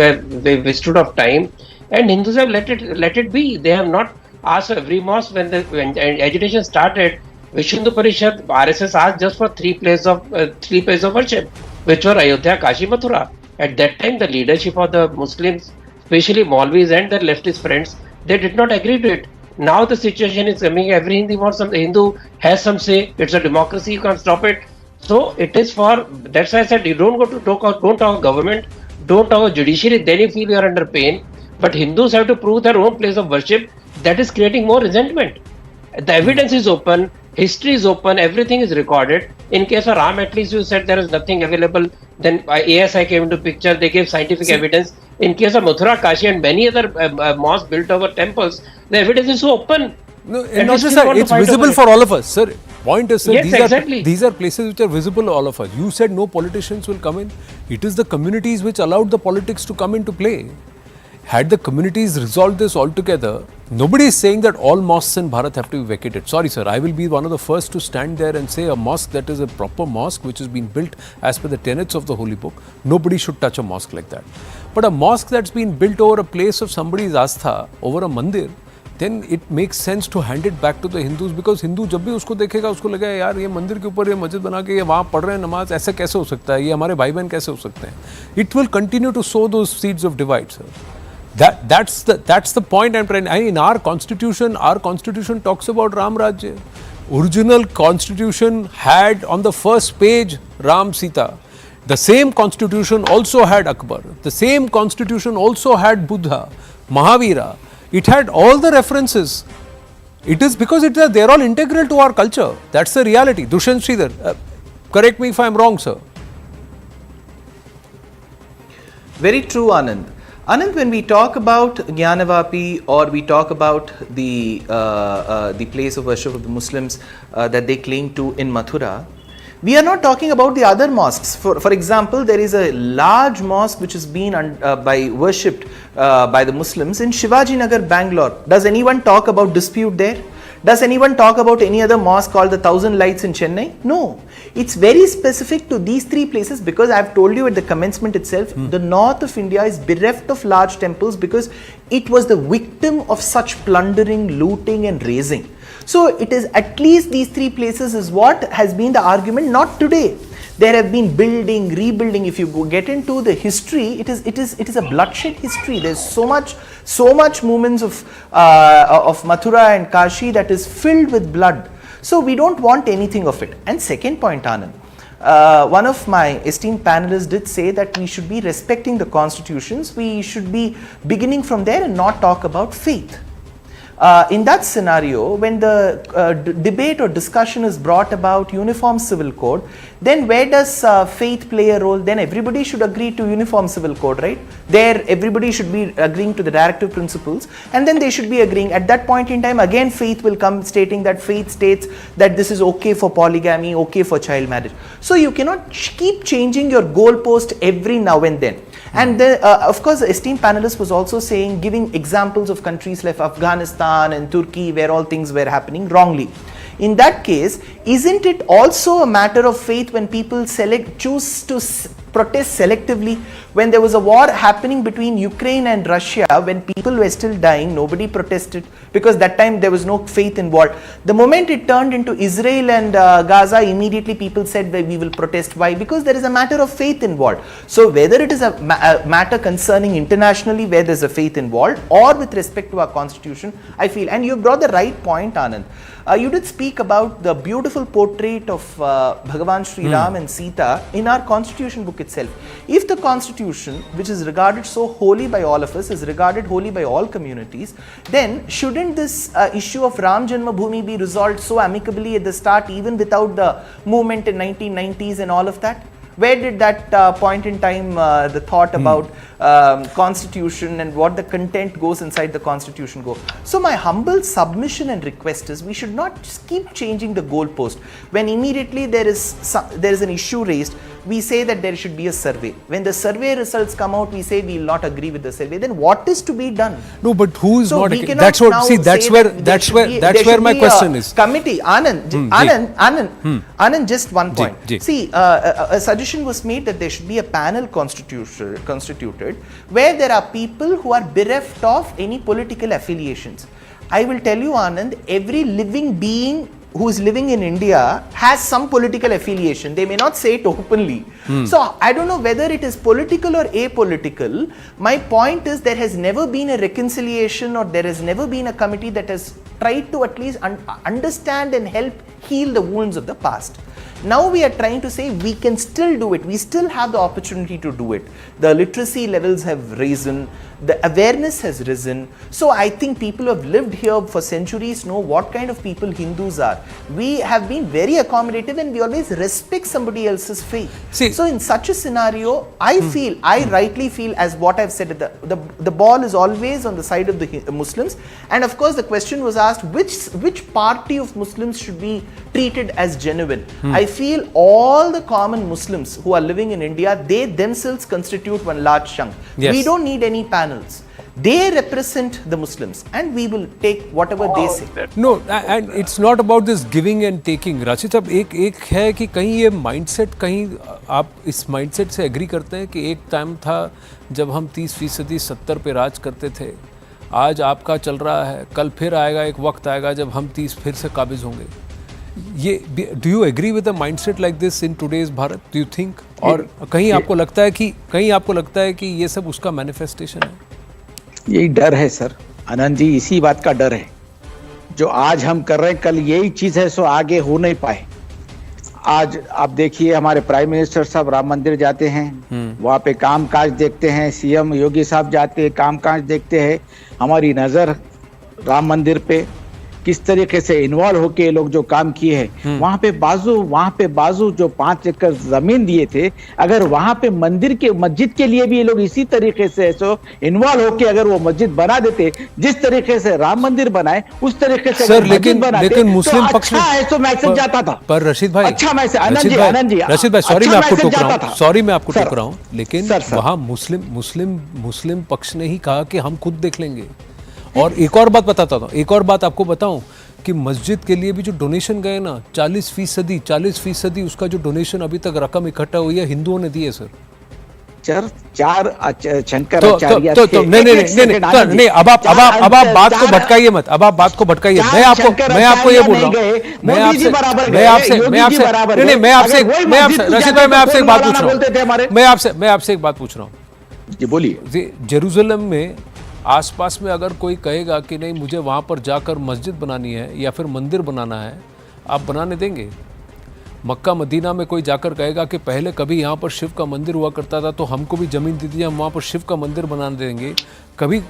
stood of time, and Hindus have let it be. They have not asked for every mosque. When agitation started, Vishnu Hindu Parishad, RSS asked just for three places of worship, which were Ayodhya, Kashi, Mathura. At that time, the leadership of the Muslims, especially Maulvis and their leftist friends, they did not agree to it. Now the situation is coming. Every Hindu has some say. It's a democracy. You can't stop it. So it is for. That's why I said you don't talk government, don't talk judiciary. Then you feel you are under pain. But Hindus have to prove their own place of worship. That is creating more resentment. The evidence is open. History is open. Everything is recorded. In case of Ram, at least you said there is nothing available. Then ASI came into picture. They gave scientific evidence. In case of Mathura, Kashi, and many other mosques built over temples, the evidence is so open. No, and not just that, it's visible for all of us, sir. Point is, sir, yes, these are places which are visible to all of us. You said no politicians will come in. It is the communities which allowed the politics to come into play. Had the communities resolved this altogether, nobody is saying that all mosques in Bharat have to be vacated. Sorry, sir, I will be one of the first to stand there and say a mosque that is a proper mosque which has been built as per the tenets of the Holy Book, nobody should touch a mosque like that. But a mosque that's been built over a place of somebody's astha, over a mandir, then it makes sense to hand it back to the Hindus, because Hindu जब भी उसको देखेगा उसको लगेगा यार ये मंदिर के ऊपर ये मस्जिद बना के ये वहाँ पढ़ रहे हैं नमाज, ऐसा कैसे हो सकता है, ये हमारे भाई बहन कैसे हो सकते हैं. It will continue to sow those seeds of divide, sir. That's the point I'm trying. In our constitution talks about Ram Rajya. Original constitution had on the first page Ram Sita. The same constitution also had Akbar. The same constitution also had Buddha, Mahavira. It had all the references. It is because they are all integral to our culture. That's the reality. Dushyant Sridhar, correct me if I am wrong, sir. Very true, Anand. Anand, when we talk about Gyanvapi or we talk about the place of worship of the Muslims that they cling to in Mathura, we are not talking about the other mosques. For example, there is a large mosque which has been worshipped by the Muslims in Shivaji Nagar, Bangalore. Does anyone talk about dispute there? Does anyone talk about any other mosque called the 1000 Lights in Chennai? No. It's very specific to these three places, because I have told you at the commencement itself, the north of India is bereft of large temples because it was the victim of such plundering, looting and razing. So it is at least these three places is what has been the argument, not today. There have been building, rebuilding. If you get into the history, it is a bloodshed history. There's so much movements of Mathura and Kashi that is filled with blood. So we don't want anything of it. And second point, Anand, one of my esteemed panelists did say that we should be respecting the constitutions. We should be beginning from there and not talk about faith. In that scenario, when the debate or discussion is brought about uniform civil code, then where does faith play a role? Then everybody should agree to uniform civil code, right? There everybody should be agreeing to the directive principles, and then they should be agreeing. At that point in time, again faith will come stating that faith states that this is okay for polygamy, okay for child marriage. So you cannot keep changing your goalpost every now and then. And then, of course, the esteemed panelist was also saying, giving examples of countries like Afghanistan and Turkey where all things were happening wrongly. In that case, isn't it also a matter of faith when people choose to protest selectively? When there was a war happening between Ukraine and Russia, when people were still dying, nobody protested because that time there was no faith involved. The moment it turned into Israel and Gaza, immediately people said that we will protest. Why? Because there is a matter of faith involved. So whether it is a matter concerning internationally where there is a faith involved, or with respect to our constitution, I feel, and you brought the right point, Anand. You did speak about the beautiful portrait of Bhagavan Sri Ram and Sita in our constitution book itself. If the constitution, which is regarded so holy by all of us, is regarded holy by all communities, then shouldn't this issue of Ram Janma Bhoomi be resolved so amicably at the start, even without the movement in 1990s and all of that? Where did that point in time, the thought about constitution and what the content goes inside the constitution go? So my humble submission and request is we should not just keep changing the goalpost. When immediately there is an issue raised, we say that there should be a survey. When the survey results come out, we say we will not agree with the survey. Then what is to be done? No, but who is not? That's what. See, that's where my question is. Committee, Anand, Anand, just one point. See, a suggestion was made that there should be a panel constituted where there are people who are bereft of any political affiliations. I will tell you, Anand, every living being who is living in India has some political affiliation. They may not say it openly. So I don't know whether it is political or apolitical. My point is there has never been a reconciliation, or there has never been a committee that has tried to at least understand and help heal the wounds of the past. Now we are trying to say we can still do it. We still have the opportunity to do it. The literacy levels have risen. The awareness has risen. So I think people who have lived here for centuries know what kind of people Hindus are. We have been very accommodative and we always respect somebody else's faith. So in such a scenario, I rightly feel, as what I've said, the ball is always on the side of the Muslims. And of course the question was asked, which party of Muslims should be treated as genuine? I feel all the common Muslims who are living in India, they themselves constitute one large chunk. We don't need any panels. They represent the Muslims and we will take whatever they say. No, and it's not about this giving and taking. Rashid साहब, एक है कि कहीं ये mindset, कहीं आप इस mindset से एग्री करते हैं कि एक टाइम था जब हम 30% 70 पे राज करते थे, आज आपका चल रहा है, कल फिर आएगा एक वक्त आएगा जब हम 30 फिर से काबिज होंगे. ये do you agree with a mindset like this in today's Bharat, do you think? और कहीं आपको लगता है कि ये सब उसका मैनिफेस्टेशन है? यही डर है सर आनंद जी, इसी बात का डर है. जो आज हम कर रहे हैं कल यही चीज है सो आगे हो नहीं पाए. आज आप देखिए हमारे प्राइम मिनिस्टर साहब राम मंदिर जाते हैं, वहाँ पे काम काज देखते हैं, सीएम योगी साहब जाते हैं, काम काज देखते हैं. हमारी नजर राम मंदिर पे किस तरीके से इन्वॉल्व होके ये लोग जो काम किए हैं, वहाँ पे बाजू जो 5 एकड़ जमीन दिए थे, अगर वहाँ पे मस्जिद के लिए भी ये लोग इसी तरीके से इन्वॉल्व होके अगर वो मस्जिद बना देते, जिस तरीके से राम मंदिर बनाए उस तरीके से सर, लेकिन मुस्लिम पक्ष में अच्छा मैसेज जाता था. पर रशीद भाई, अच्छा मैसेज, आनंद जी, रशीद भाई, सॉरी मैं आपको टोक रहा हूँ, लेकिन वहाँ मुस्लिम पक्ष ने ही कहा कि हम खुद देख लेंगे. और एक और बात आपको बताऊं कि मस्जिद के लिए भी जो डोनेशन गए ना, 40% उसका जो डोनेशन अभी तक रकम इकट्ठा हुई है हिंदुओं ने दी है सर. चार शंकराचार्य नहीं, अब आप बात को भटकाइए मत, मैं आपको ये बोल रहा हूँ, मैं आपसे एक बात पूछ रहा हूँ. जी बोलिए. जेरूसलम में आसपास में अगर कोई कहेगा कि नहीं मुझे वहाँ पर जाकर मस्जिद बनानी है या फिर मंदिर बनाना है, आप बनाने देंगे? मक्का मदीना में कोई जाकर कहेगा कि पहले कभी यहाँ पर शिव का मंदिर हुआ करता था तो हमको भी ज़मीन दे दीजिए, हम वहाँ पर शिव का मंदिर बनाने देंगे? कभी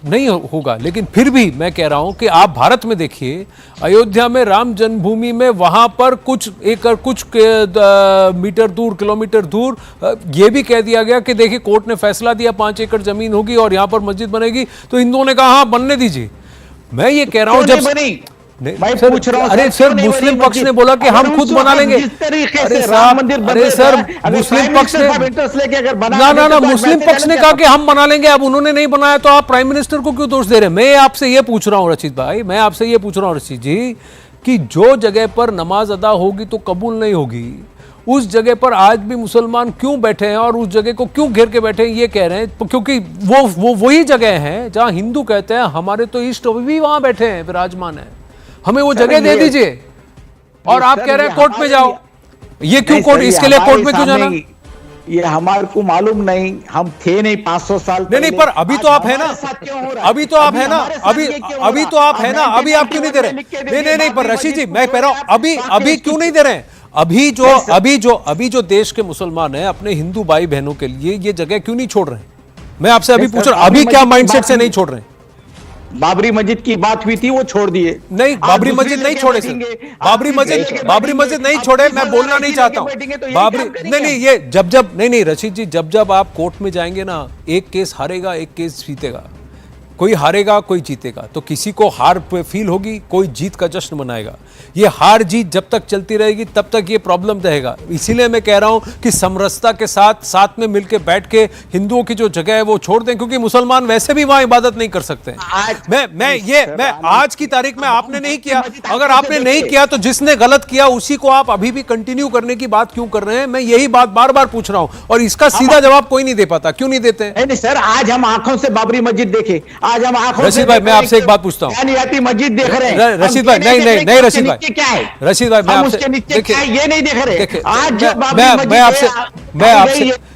नहीं होगा. लेकिन फिर भी मैं कह रहा हूँ कि आप भारत में देखिए, अयोध्या में राम जन्मभूमि में वहाँ पर कुछ मीटर दूर, किलोमीटर दूर ये भी कह दिया गया कि देखिए कोर्ट ने फैसला दिया 5 एकड़ जमीन होगी और यहाँ पर मस्जिद बनेगी, तो हिंदुओं ने कहा हाँ बनने दीजिए. मैं ये कह रहा हूँ जब मैं पूछ रहा हूँ, अरे सर मुस्लिम पक्ष ने बोला कि हम खुद बना लेंगे. अरे सर मुस्लिम पक्ष ने ना मुस्लिम पक्ष ने कहा कि हम बना लेंगे. अब उन्होंने नहीं बनाया तो आप प्राइम मिनिस्टर को क्यों दोष दे रहे हैं? मैं आपसे ये पूछ रहा हूँ रशीद भाई, रशीद जी, कि जो जगह पर नमाज अदा होगी तो कबूल नहीं होगी, उस जगह पर आज भी मुसलमान क्यों बैठे हैं और उस जगह को क्यों घेर के बैठे हैं? ये कह रहे हैं क्योंकि वो वही जगह है जहाँ हिंदू कहते हैं हमारे तो इष्ट भी वहां बैठे हैं, विराजमान है, हमें वो जगह दे दीजिए. और आप कह रहे हैं कोर्ट में जाओ. ये क्यों कोर्ट, इसके लिए कोर्ट में क्यों जाना? ये हमारे को मालूम नहीं, हम थे नहीं 500 साल नहीं, पर अभी तो आप है ना, अभी तो आप है ना, अभी आप क्यों नहीं दे रहे? नहीं, पर रशीद जी मैं कह रहा हूं अभी क्यों नहीं दे रहे हैं? अभी जो देश के मुसलमान हैं अपने हिंदू भाई बहनों के लिए ये जगह क्यों नहीं छोड़ रहे हैं? मैं आपसे अभी पूछ रहा हूं, अभी क्या माइंडसेट से नहीं छोड़ रहे हैं? बाबरी मस्जिद की बात हुई थी, वो छोड़ दिए. नहीं, बाबरी मस्जिद नहीं छोड़े सर, बाबरी मस्जिद नहीं छोड़े. मैं बोलना नहीं चाहता हूं बाबरी, नहीं ये जब नहीं रशीद जी, जब आप कोर्ट में जाएंगे ना, एक केस हारेगा एक केस जीतेगा, कोई हारेगा कोई जीतेगा, तो किसी को हार फील होगी, कोई जीत का जश्न मनाएगा. ये हार जीत जब तक चलती रहेगी तब तक ये प्रॉब्लम रहेगा. इसीलिए मैं कह रहा हूं कि समरसता के साथ में मिलकर बैठ के हिंदुओं की जो जगह है वो छोड़ दें, क्योंकि मुसलमान वैसे भी वहां इबादत नहीं कर सकते. मैं आज की तारीख में, आपने नहीं किया, अगर आपने नहीं किया तो जिसने गलत किया उसी को आप अभी भी कंटिन्यू करने की बात क्यों कर रहे हैं? मैं यही बात बार बार पूछ रहा हूं और इसका सीधा जवाब कोई नहीं दे पाता. क्यों नहीं देते हैं? नहीं सर, आज हम आंखों से बाबरी मस्जिद देखे, आज हम आंखों रशीद भाई मैं आपसे एक बात पूछता हूँ. ज्ञानवापी मस्जिद देख रहे हैं रशीद भाई, नहीं रशीद भाई, क्या है रशीद भाई मैं आपसे ये नहीं देख रहे. आज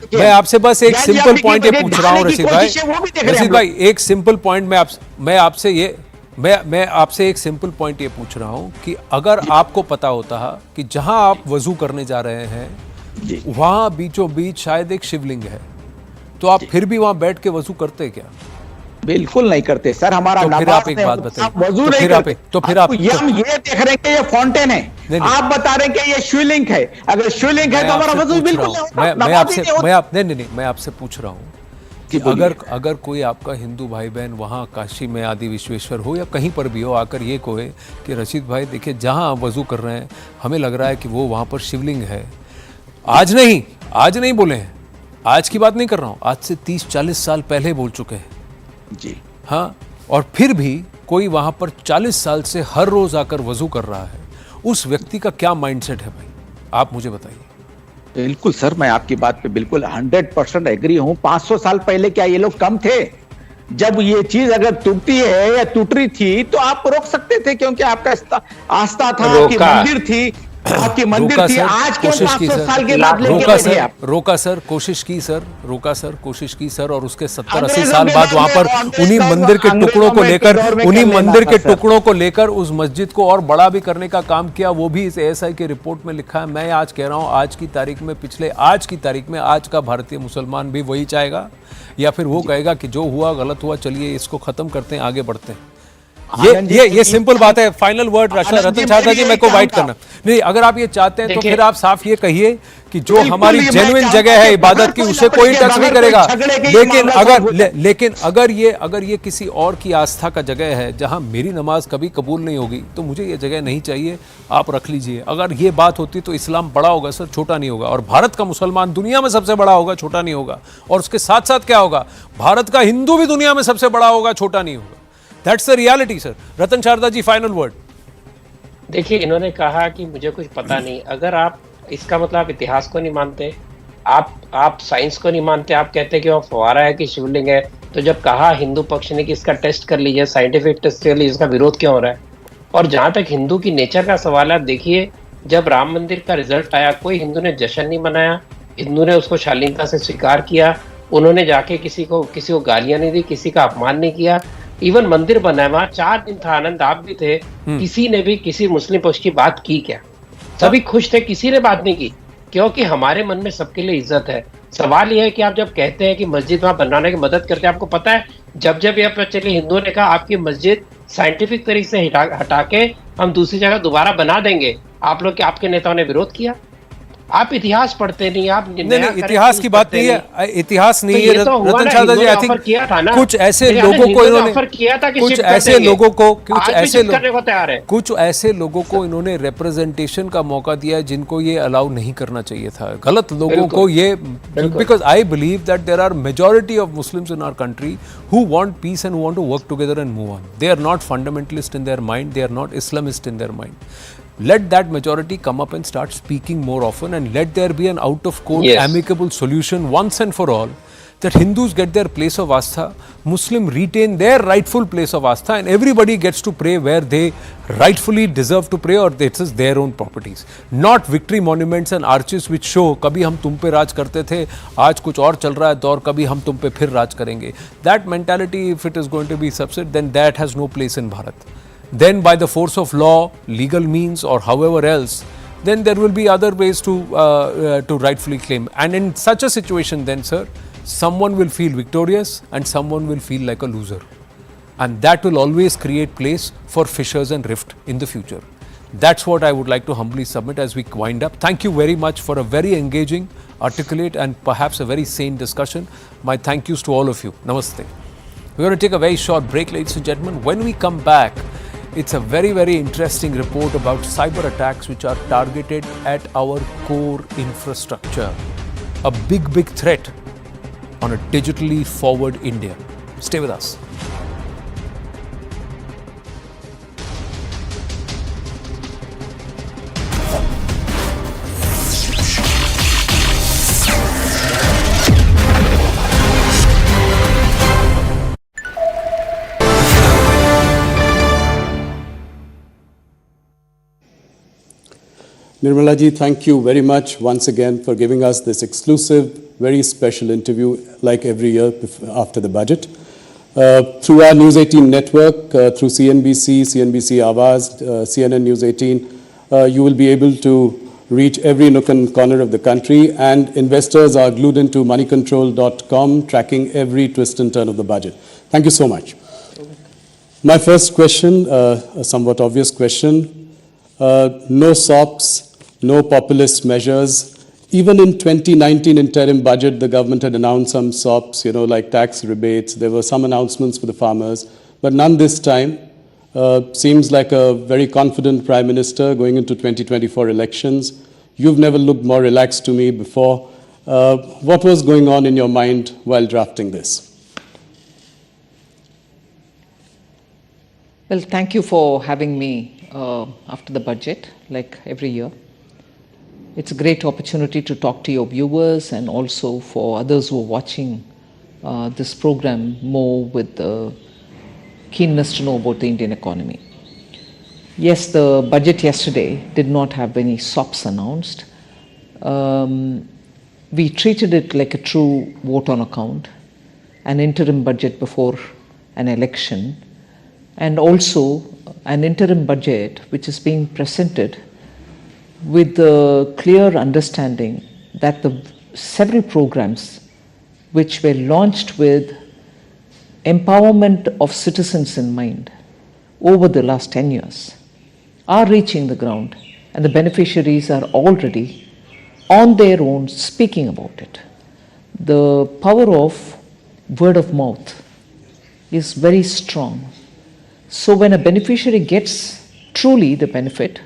मैं आपसे बस एक सिंपल पॉइंट ये पूछ रहा हूँ रशीद भाई, एक सिंपल पॉइंट मैं आपसे एक सिंपल पॉइंट ये पूछ रहा हूँ कि अगर आपको पता होता कि जहां आप वजू करने जा रहे हैं वहां बीचों बीच शायद एक शिवलिंग है, तो आप फिर भी वहां बैठ के वजू करते क्या? बिल्कुल नहीं करते सर. हमारा तो फिर आप एक बात बताइए, वजू नहीं करते. तो फिर आप हम ये देख रहे हैं कि ये फाउंटेन है, आप बता रहे हैं कि ये शिवलिंग है. अगर शिवलिंग है तो हमारा वजू बिल्कुल नहीं. मैं आपसे पूछ रहा हूँ कि अगर कोई आपका हिंदू भाई बहन वहाँ काशी में आदि विश्वेश्वर हो या कहीं पर भी हो, आकर ये कहे कि रशीद भाई देखिए जहाँ आप वजू कर रहे हैं हमें लग रहा है कि वो वहाँ पर शिवलिंग है. आज नहीं बोले हैं, आज की बात नहीं कर रहा हूँ, आज से 30-40 साल पहले बोल चुके हैं. जी। हाँ, और फिर भी कोई वहां पर 40 साल से हर रोज आकर वजू कर रहा है, उस व्यक्ति का क्या माइंडसेट है भाई, आप मुझे बताइए। बिल्कुल सर, मैं आपकी बात पे बिल्कुल 100% एग्री हूँ। 500 साल पहले क्या ये लोग कम थे? जब ये चीज अगर टूटती है या टूट रही थी तो आप रोक सकते थे, क्योंकि आपका आस्था था, आपकी रोका। मंदिर थी, आपकी मंदिर रोका थी। सर, आज क्यों कोशिश की 500 सर, साल के बाद लेके रोका बैठे सर, आप? रोका सर, कोशिश की सर, रोका सर, कोशिश की सर, और उसके 70-80 अंग्रेजों साल के बाद दौर वहां में, पर अंग्रेज उन्हीं दौर में, मंदिर के टुकड़ों को अंग्रेजों लेकर, के दौर में उन्हीं कर लेना मंदिर था के सर। टुकड़ों को लेकर उस मस्जिद को और बड़ा भी करने का काम किया। वो भी इस एएसआई की रिपोर्ट में लिखा है। मैं आज कह रहा हूं, आज की तारीख में, आज की तारीख में आज का भारतीय मुसलमान भी वही चाहेगा, या फिर वो कहेगा कि जो हुआ गलत हुआ, चलिए इसको खत्म करते हैं, आगे बढ़ते हैं। ये सिंपल बात है। फाइनल वर्ड रतन शारदा जी, मैं को वाइट करना नहीं, अगर आप ये चाहते हैं तो फिर आप साफ ये कहिए कि जो हमारी जेन्युइन जगह है इबादत की, उसे कोई टच नहीं करेगा। लेकिन अगर ये किसी और की आस्था का जगह है जहां मेरी नमाज कभी कबूल नहीं होगी, तो मुझे ये जगह नहीं चाहिए, आप रख लीजिए। अगर ये बात होती तो इस्लाम बड़ा होगा सर, छोटा नहीं होगा। और भारत का मुसलमान दुनिया में सबसे बड़ा होगा, छोटा नहीं होगा। और उसके साथ साथ क्या होगा, भारत का हिंदू भी दुनिया में सबसे बड़ा होगा, छोटा नहीं होगा। That's the reality, sir. Ratan Sharda ji, final word. देखिए, इन्होंने कहा कि मुझे कुछ पता नहीं। अगर आप इसका मतलब आप इतिहास को नहीं मानते, आप साइंस को नहीं मानते, आप कहते कि वो फव्वारा है कि शिवलिंग है, तो जब कहा हिंदू पक्ष ने कि इसका टेस्ट कर लीजिए, साइंटिफिक टेस्ट कर लीजिए, इसका विरोध क्यों हो रहा है? और जहां तक हिंदू की नेचर का सवाल है, देखिए जब राम मंदिर का रिजल्ट आया, कोई हिंदू ने जश्न नहीं मनाया, हिंदू ने उसको शालीनता से स्वीकार किया। उन्होंने जाके किसी को गालियां नहीं दी, किसी का अपमान नहीं किया। इवन मंदिर बना है वहां, 4 दिन था, आनंद आप भी थे, किसी ने भी किसी मुस्लिम पक्ष की बात की क्या? सभी खुश थे, किसी ने बात नहीं की, क्योंकि हमारे मन में सबके लिए इज्जत है। सवाल यह है कि आप जब कहते हैं कि मस्जिद वहां बनाने की मदद करते हैं, आपको पता है जब ये पता चले हिंदुओं ने कहा आपकी मस्जिद साइंटिफिक तरीके से हटा के हम दूसरी जगह दोबारा बना देंगे, आप लोग के आपके नेताओं ने विरोध किया। आप इतिहास पढ़ते नहीं, आप नहीं, इतिहास की बात नहीं है, इतिहास नहीं है रतन शारदा जी। आई थिंक कुछ ऐसे लोगों को इन्होंने कुछ ऐसे लोगों को इन्होंने रिप्रेजेंटेशन का मौका दिया है जिनको ये अलाउ नहीं करना चाहिए था। गलत लोगों को ये, because I believe that there are majority of Muslims in our country who want peace and want to work together and move on. They are not fundamentalist in their mind, they are not Islamist in their mind. Let that majority come up and start speaking more often, and let there be an out of court amicable solution once and for all, that Hindus get their place of astha, Muslim retain their rightful place of astha, and everybody gets to pray where they rightfully deserve to pray, or this is their own properties, not victory monuments and arches which show कभी हम तुम पे राज करते थे, आज कुछ और चल रहा है दौर, कभी हम तुम पे फिर राज करेंगे। That mentality, if it is going to be subsided, then that has no place in Bharat. Then by the force of law, legal means, or however else, then there will be other ways to rightfully claim. And in such a situation, then sir, someone will feel victorious and someone will feel like a loser, and that will always create place for fissures and rift in the future. That's what I would like to humbly submit as we wind up. Thank you very much for a very engaging, articulate, and perhaps a very sane discussion. My thank yous to all of you. Namaste. We're going to take a very short break, ladies and gentlemen. When we come back, it's a very, very interesting report about cyber attacks which are targeted at our core infrastructure. A big, big threat on a digitally forward India. Stay with us. Nirmala ji, thank you very much once again for giving us this exclusive, very special interview like every year after the budget. Through our News18 network, through CNBC, CNBC Awaz, CNN News 18, you will be able to reach every nook and corner of the country, and investors are glued into moneycontrol.com, tracking every twist and turn of the budget. Thank you so much. My first question, a somewhat obvious question, no SOPs, no populist measures. Even in 2019 interim budget, the government had announced some SOPs, like tax rebates. There were some announcements for the farmers, but none this time. Seems like a very confident Prime Minister going into 2024 elections. You've never looked more relaxed to me before. What was going on in your mind while drafting this? Well, thank you for having me after the budget, like every year. It's a great opportunity to talk to your viewers and also for others who are watching this program more with keenness to know about the Indian economy. Yes, the budget yesterday did not have any SOPs announced. We treated it like a true vote on account, an interim budget before an election, and also an interim budget which is being presented with the clear understanding that the several programs which were launched with empowerment of citizens in mind over the last 10 years are reaching the ground, and the beneficiaries are already on their own speaking about it. The power of word of mouth is very strong. So when a beneficiary gets truly the benefit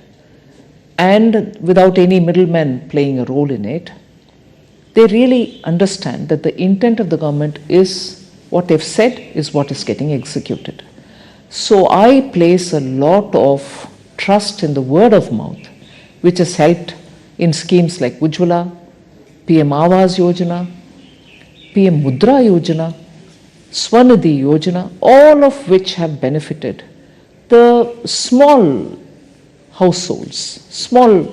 and without any middlemen playing a role in it, they really understand that the intent of the government is what they've said is what is getting executed. So I place a lot of trust in the word of mouth, which has helped in schemes like Ujjwala, PM Awas Yojana, PM Mudra Yojana, Swanidhi Yojana, all of which have benefited the small households, small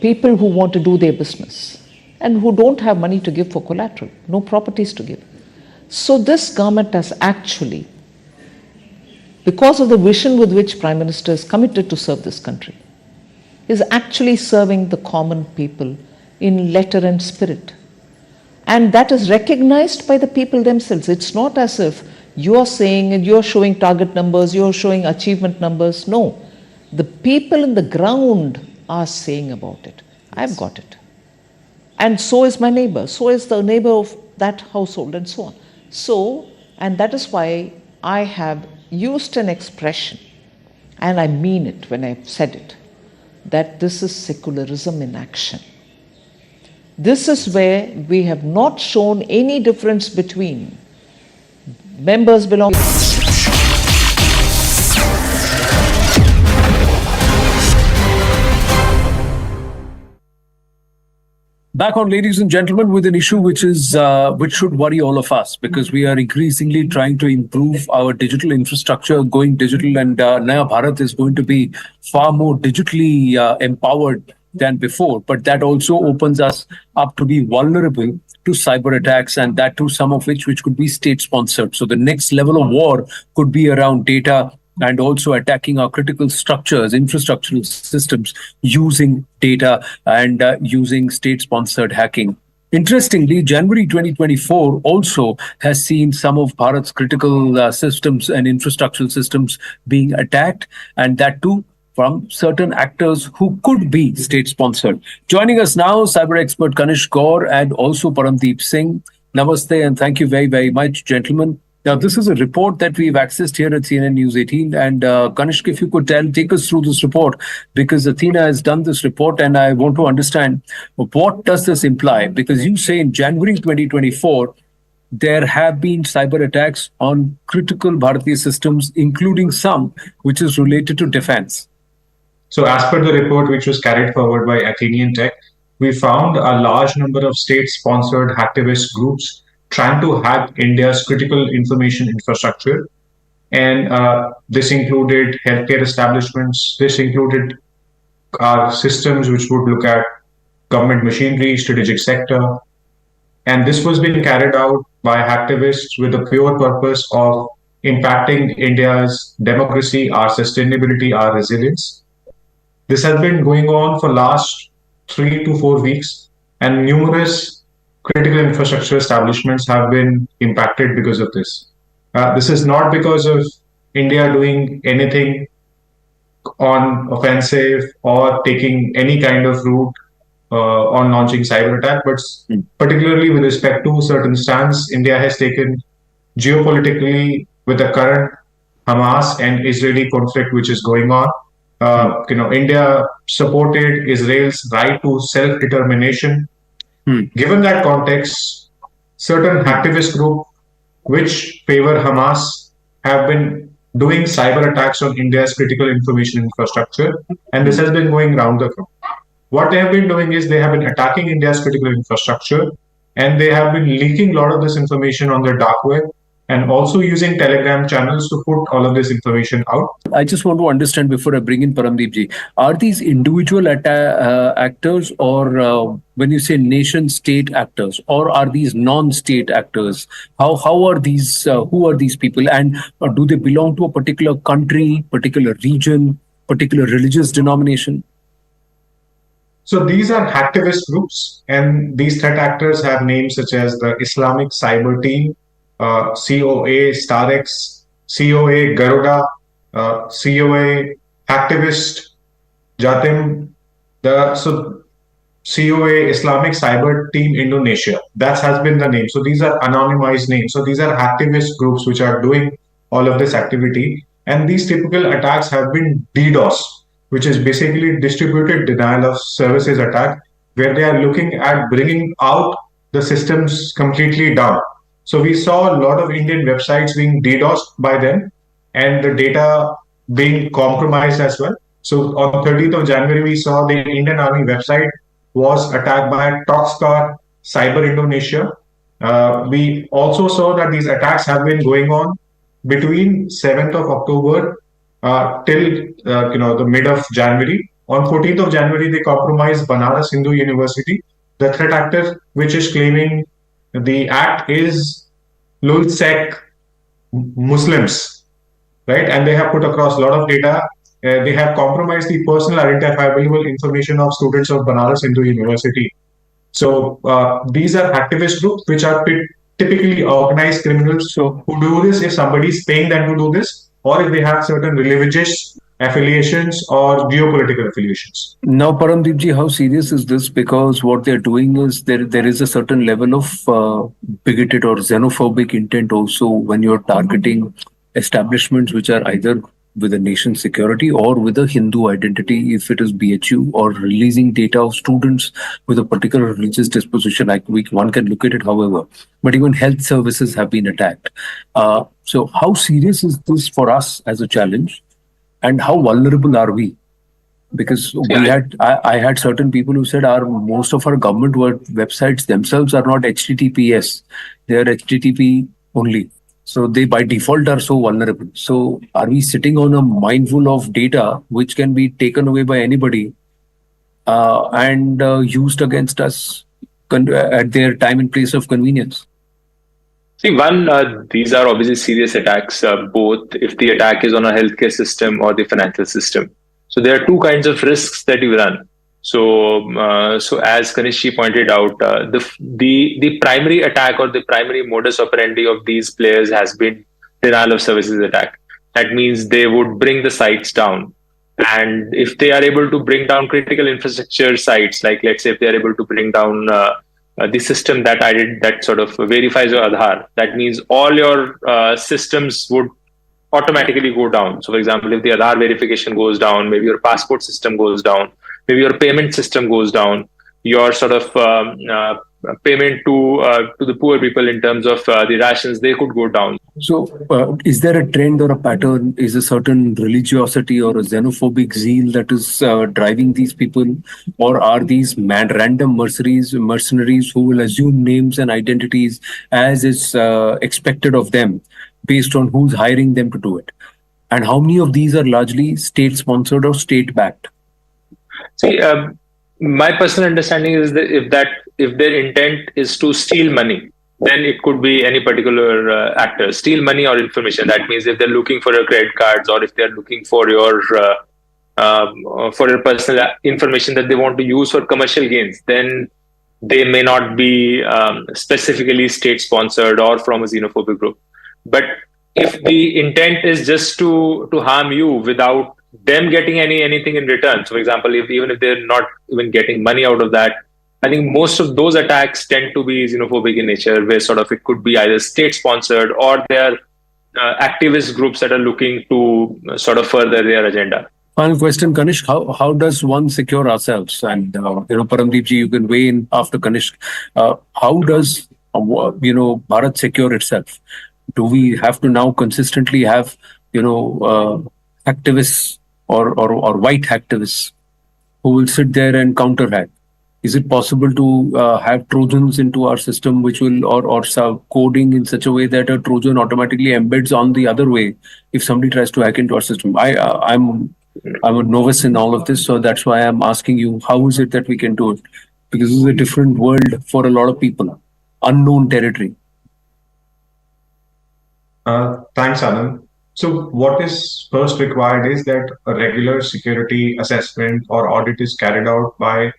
people who want to do their business and who don't have money to give for collateral, no properties to give. So this government has actually, because of the vision with which Prime Minister is committed to serve this country, is actually serving the common people in letter and spirit. And that is recognized by the people themselves. It's not as if you're saying and you're showing target numbers, you're showing achievement numbers. No, the people in the ground are saying about it. I've got it. And so is my neighbor, so is the neighbor of that household, and so on. So, and that is why I have used an expression, and I mean it when I've said it, that this is secularism in action. This is where we have not shown any difference between members belonging. Back on, ladies and gentlemen, with an issue which should worry all of us, because we are increasingly trying to improve our digital infrastructure, going digital, and Naya Bharat is going to be far more digitally empowered than before. But that also opens us up to be vulnerable to cyber attacks, and that too, some of which could be state sponsored. So the next level of war could be around data and also attacking our critical structures, infrastructural systems, using data and using state-sponsored hacking. Interestingly, January 2024 also has seen some of Bharat's critical systems and infrastructural systems being attacked, and that too from certain actors who could be state-sponsored. Joining us now, cyber expert Kanish Gaur and also Paramdeep Singh. Namaste and thank you very, very much, gentlemen. Now, this is a report that we've accessed here at CNN News 18. And Kanishk, if you could take us through this report, because Athena has done this report and I want to understand what does this imply? Because you say in January 2024, there have been cyber attacks on critical Bharatiya systems, including some which is related to defense. So as per the report which was carried forward by Athenian Tech, we found a large number of state-sponsored hacktivist groups trying to hack India's critical information infrastructure. And this included healthcare establishments, this included systems which would look at government machinery, strategic sector. And this was being carried out by hacktivists with the pure purpose of impacting India's democracy, our sustainability, our resilience. This has been going on for last 3 to 4 weeks, and numerous critical infrastructure establishments have been impacted because of this. This is not because of India doing anything on offensive or taking any kind of route on launching cyber attack, but particularly with respect to certain stance India has taken geopolitically with the current Hamas and Israeli conflict which is going on. India supported Israel's right to self-determination. Given that context, certain activist groups which favor Hamas have been doing cyber attacks on India's critical information infrastructure, and this has been going round the clock. What they have been doing is they have been attacking India's critical infrastructure, and they have been leaking a lot of this information on the dark web and also using Telegram channels to put all of this information out. I just want to understand before I bring in Paramdeep ji, are these individual actors or when you say nation state actors, or are these non-state actors? How are these, who are these people, and do they belong to a particular country, particular region, particular religious denomination? So these are hacktivist groups, and these threat actors have names such as the Islamic Cyber Team, COA StarX, COA Garuda, COA Hacktivist, Jatim, so COA Islamic Cyber Team Indonesia. That has been the name. So these are anonymized names. So these are hacktivist groups which are doing all of this activity. And these typical attacks have been DDoS, which is basically distributed denial of services attack, where they are looking at bringing out the systems completely down. So we saw a lot of Indian websites being DDoSed by them and the data being compromised as well. So on 30th of January, we saw the Indian Army website was attacked by Toxcar Cyber Indonesia. We also saw that these attacks have been going on between 7th of October till the mid of January. On 14th of January, they compromised Banaras Hindu University. The threat actor, which is claiming the act is Lulsec Muslims, right? And they have put across a lot of data. They have compromised the personal identifiable information of students of Banaras Hindu University. So these are activist groups which are typically organized criminals who do this if somebody is paying them to do this, or if they have certain religious affiliations or geopolitical affiliations. Now, Paramdeep ji, how serious is this? Because what they're doing is there is a certain level of bigoted or xenophobic intent also when you're targeting establishments which are either with a nation's security or with a Hindu identity, if it is BHU, or releasing data of students with a particular religious disposition. Like one can look at it however, but even health services have been attacked. So how serious is this for us as a challenge? And how vulnerable are we? Because I had certain people who said most of our government websites themselves are not HTTPS, they are HTTP only. So they by default are so vulnerable. So are we sitting on a mindful of data which can be taken away by anybody and used against us at their time and place of convenience? See, these are obviously serious attacks, both if the attack is on a healthcare system or the financial system. So there are two kinds of risks that you run. So as Kanishji pointed out, the primary attack or the primary modus operandi of these players has been denial of services attack. That means they would bring the sites down. And if they are able to bring down critical infrastructure sites, like let's say if they are able to bring down the system that sort of verifies your Aadhaar, that means all your systems would automatically go down. So for example, if the Aadhaar verification goes down, maybe your passport system goes down, maybe your payment system goes down, your sort of payment to the poor people in terms of the rations, they could go down. So is there a trend or a pattern? Is a certain religiosity or a xenophobic zeal that is driving these people? Or are these random mercenaries who will assume names and identities as is expected of them based on who's hiring them to do it? And how many of these are largely state-sponsored or state-backed? See, my personal understanding is that if their intent is to steal money, then it could be any particular actor. Steal money or information. That means if they're looking for your credit cards or if they're looking for your personal information that they want to use for commercial gains, then they may not be specifically state-sponsored or from a xenophobic group. But if the intent is just to harm you without them getting anything in return, so for example, even if they're not even getting money out of that, I think most of those attacks tend to be xenophobic in nature, where sort of it could be either state-sponsored or they're activist groups that are looking to sort of further their agenda. Final question, Kanishk. How does one secure ourselves? And Paramdeep ji, you can weigh in after Kanishk. How does Bharat secure itself? Do we have to now consistently have activists or white activists who will sit there and counter hack? Is it possible to have Trojans into our system, which will or coding in such a way that a Trojan automatically embeds on the other way if somebody tries to hack into our system? I'm a novice in all of this, so that's why I'm asking you, how is it that we can do it? Because this is a different world for a lot of people, unknown territory. Thanks, Anand. So what is first required is that a regular security assessment or audit is carried out by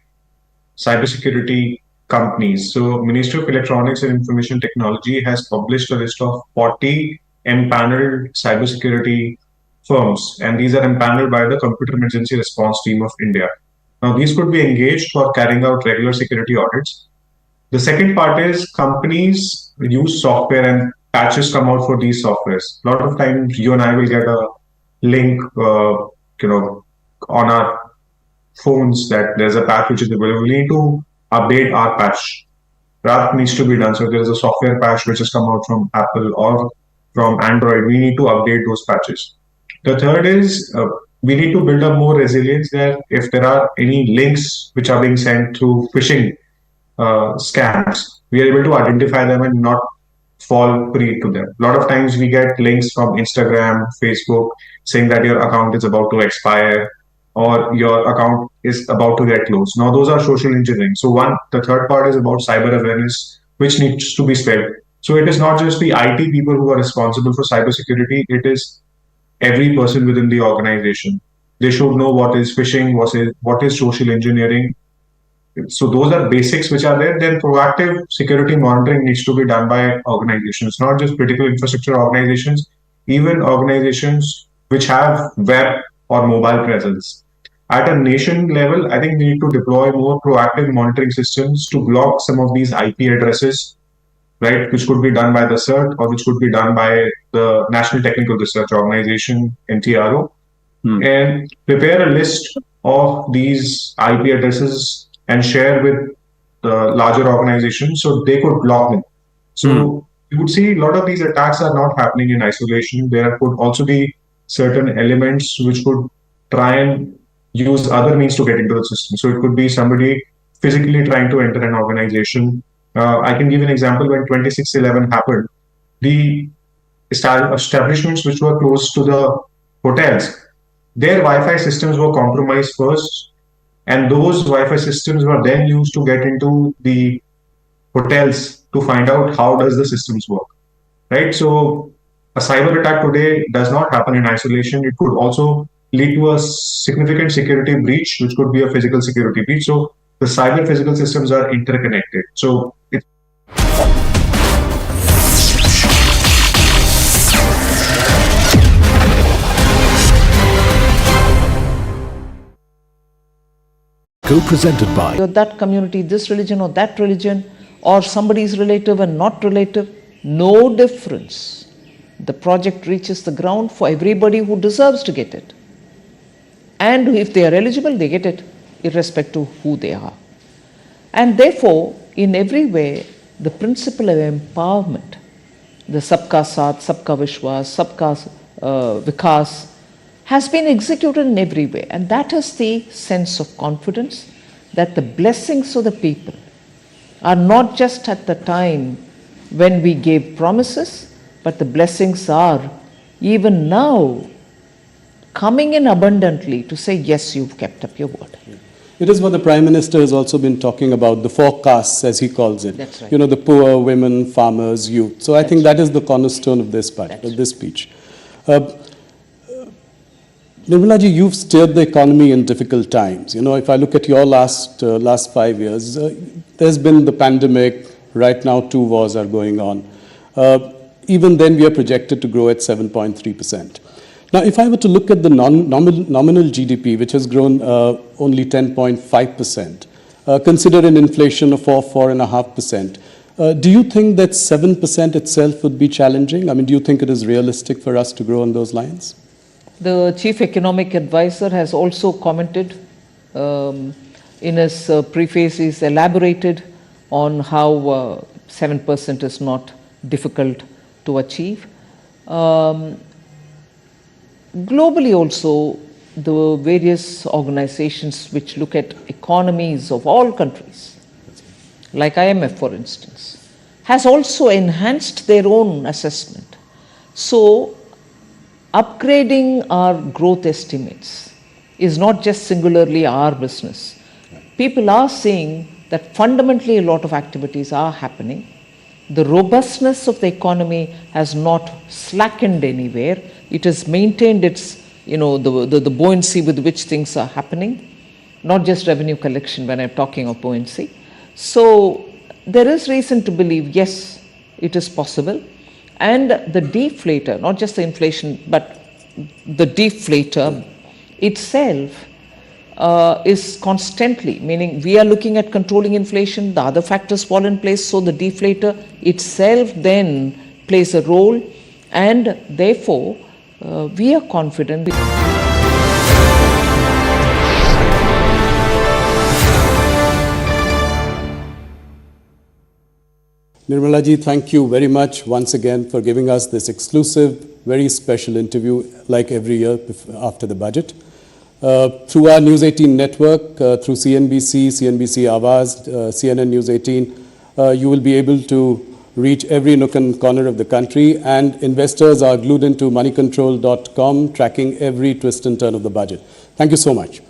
cybersecurity companies. So Ministry of Electronics and Information Technology has published a list of 40 empaneled cybersecurity firms, and these are empaneled by the Computer Emergency Response Team of India. Now, these could be engaged for carrying out regular security audits. The second part is companies use software and patches come out for these softwares. A lot of times you and I will get a link, on our phones that there's a patch which is available. We need to update our patch. That needs to be done. So there's a software patch which has come out from Apple or from Android. We need to update those patches. The third is we need to build up more resilience there. If there are any links which are being sent through phishing scams, we are able to identify them and not fall prey to them. A lot of times we get links from Instagram, Facebook saying that your account is about to expire or your account is about to get closed. Now those are social engineering. So the third part is about cyber awareness, which needs to be spread. So it is not just the IT people who are responsible for cybersecurity, it is every person within the organization. They should know what is phishing, what is social engineering. So those are basics which are there. Then proactive security monitoring needs to be done by organizations, not just critical infrastructure organizations, even organizations which have web or mobile presence. At a nation level, I think we need to deploy more proactive monitoring systems to block some of these IP addresses, right, which could be done by the CERT or which could be done by the National Technical Research Organization, NTRO, and prepare a list of these IP addresses and share with the larger organizations so they could block them. So you would see a lot of these attacks are not happening in isolation. There could also be certain elements which could try and use other means to get into the system. So it could be somebody physically trying to enter an organization. I can give an example. When 26/11 happened, the establishments which were close to the hotels, their Wi-Fi systems were compromised first, and those Wi-Fi systems were then used to get into the hotels to find out how does the systems work, right? So a cyber attack today does not happen in isolation. It could also lead to a significant security breach, which could be a physical security breach. So the cyber physical systems are interconnected. So it's Presented by that community, this religion or that religion, or somebody's relative and not relative, no difference. The project reaches the ground for everybody who deserves to get it. And if they are eligible, they get it, irrespective of who they are. And therefore, in every way, the principle of empowerment, the Sabka Saath, Sabka Vishwas, Sabka Vikas, has been executed in every way. And that is the sense of confidence that the blessings of the people are not just at the time when we gave promises, but the blessings are even now coming in abundantly to say, yes, you've kept up your word. It is what the Prime Minister has also been talking about, the four castes, as he calls it. That's right. The poor, women, farmers, youth. So I think that is the cornerstone of this speech. Nirmalaji, you've steered the economy in difficult times. If I look at your last 5 years, there's been the pandemic. Right now, 2 wars are going on. Even then, we are projected to grow at 7.3%. Now, if I were to look at the nominal GDP, which has grown only 10.5%, consider an inflation of 4.5%, do you think that 7% itself would be challenging? I mean, do you think it is realistic for us to grow on those lines? The Chief Economic Advisor has also commented in his preface. He's elaborated on how 7% is not difficult to achieve. globally also, the various organizations which look at economies of all countries, like IMF for instance, has also enhanced their own assessment. So, upgrading our growth estimates is not just singularly our business. People are seeing that fundamentally a lot of activities are happening. The robustness of the economy has not slackened anywhere. It has maintained its, the buoyancy with which things are happening, not just revenue collection when I'm talking of buoyancy. So there is reason to believe, yes, it is possible. And the deflator, not just the inflation, but the deflator itself is constantly, meaning we are looking at controlling inflation, the other factors fall in place, so the deflator itself then plays a role, and therefore we are confident. Nirmala ji, thank you very much once again for giving us this exclusive, very special interview like every year after the budget. Through our News18 network, through CNBC, CNBC Awaz, CNN News 18, you will be able to reach every nook and corner of the country, and investors are glued into moneycontrol.com, tracking every twist and turn of the budget. Thank you so much.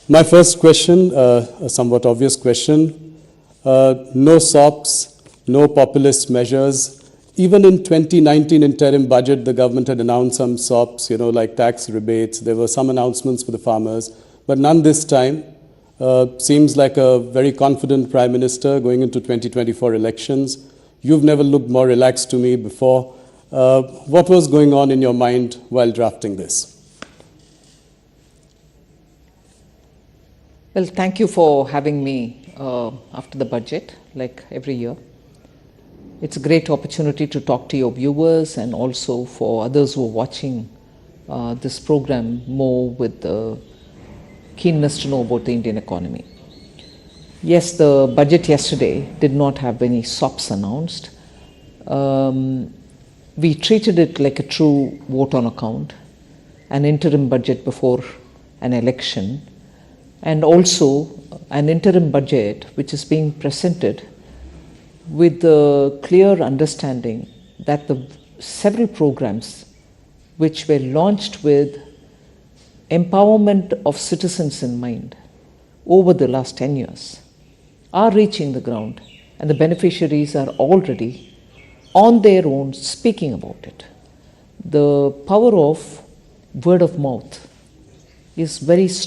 My first question, a somewhat obvious question, no SOPs, no populist measures. Even in 2019 interim budget, the government had announced some SOPs, like tax rebates. There were some announcements for the farmers, but none this time. Seems like a very confident Prime Minister going into 2024 elections. You've never looked more relaxed to me before. What was going on in your mind while drafting this? Well, thank you for having me after the budget, like every year. It's a great opportunity to talk to your viewers and also for others who are watching this program more with the keenness to know about the Indian economy. Yes, the budget yesterday did not have any SOPs announced. We treated it like a true vote on account, an interim budget before an election, and also an interim budget which is being presented with the clear understanding that the several programs which were launched with empowerment of citizens in mind over the last 10 years are reaching the ground, and the beneficiaries are already on their own speaking about it. The power of word of mouth is very strong.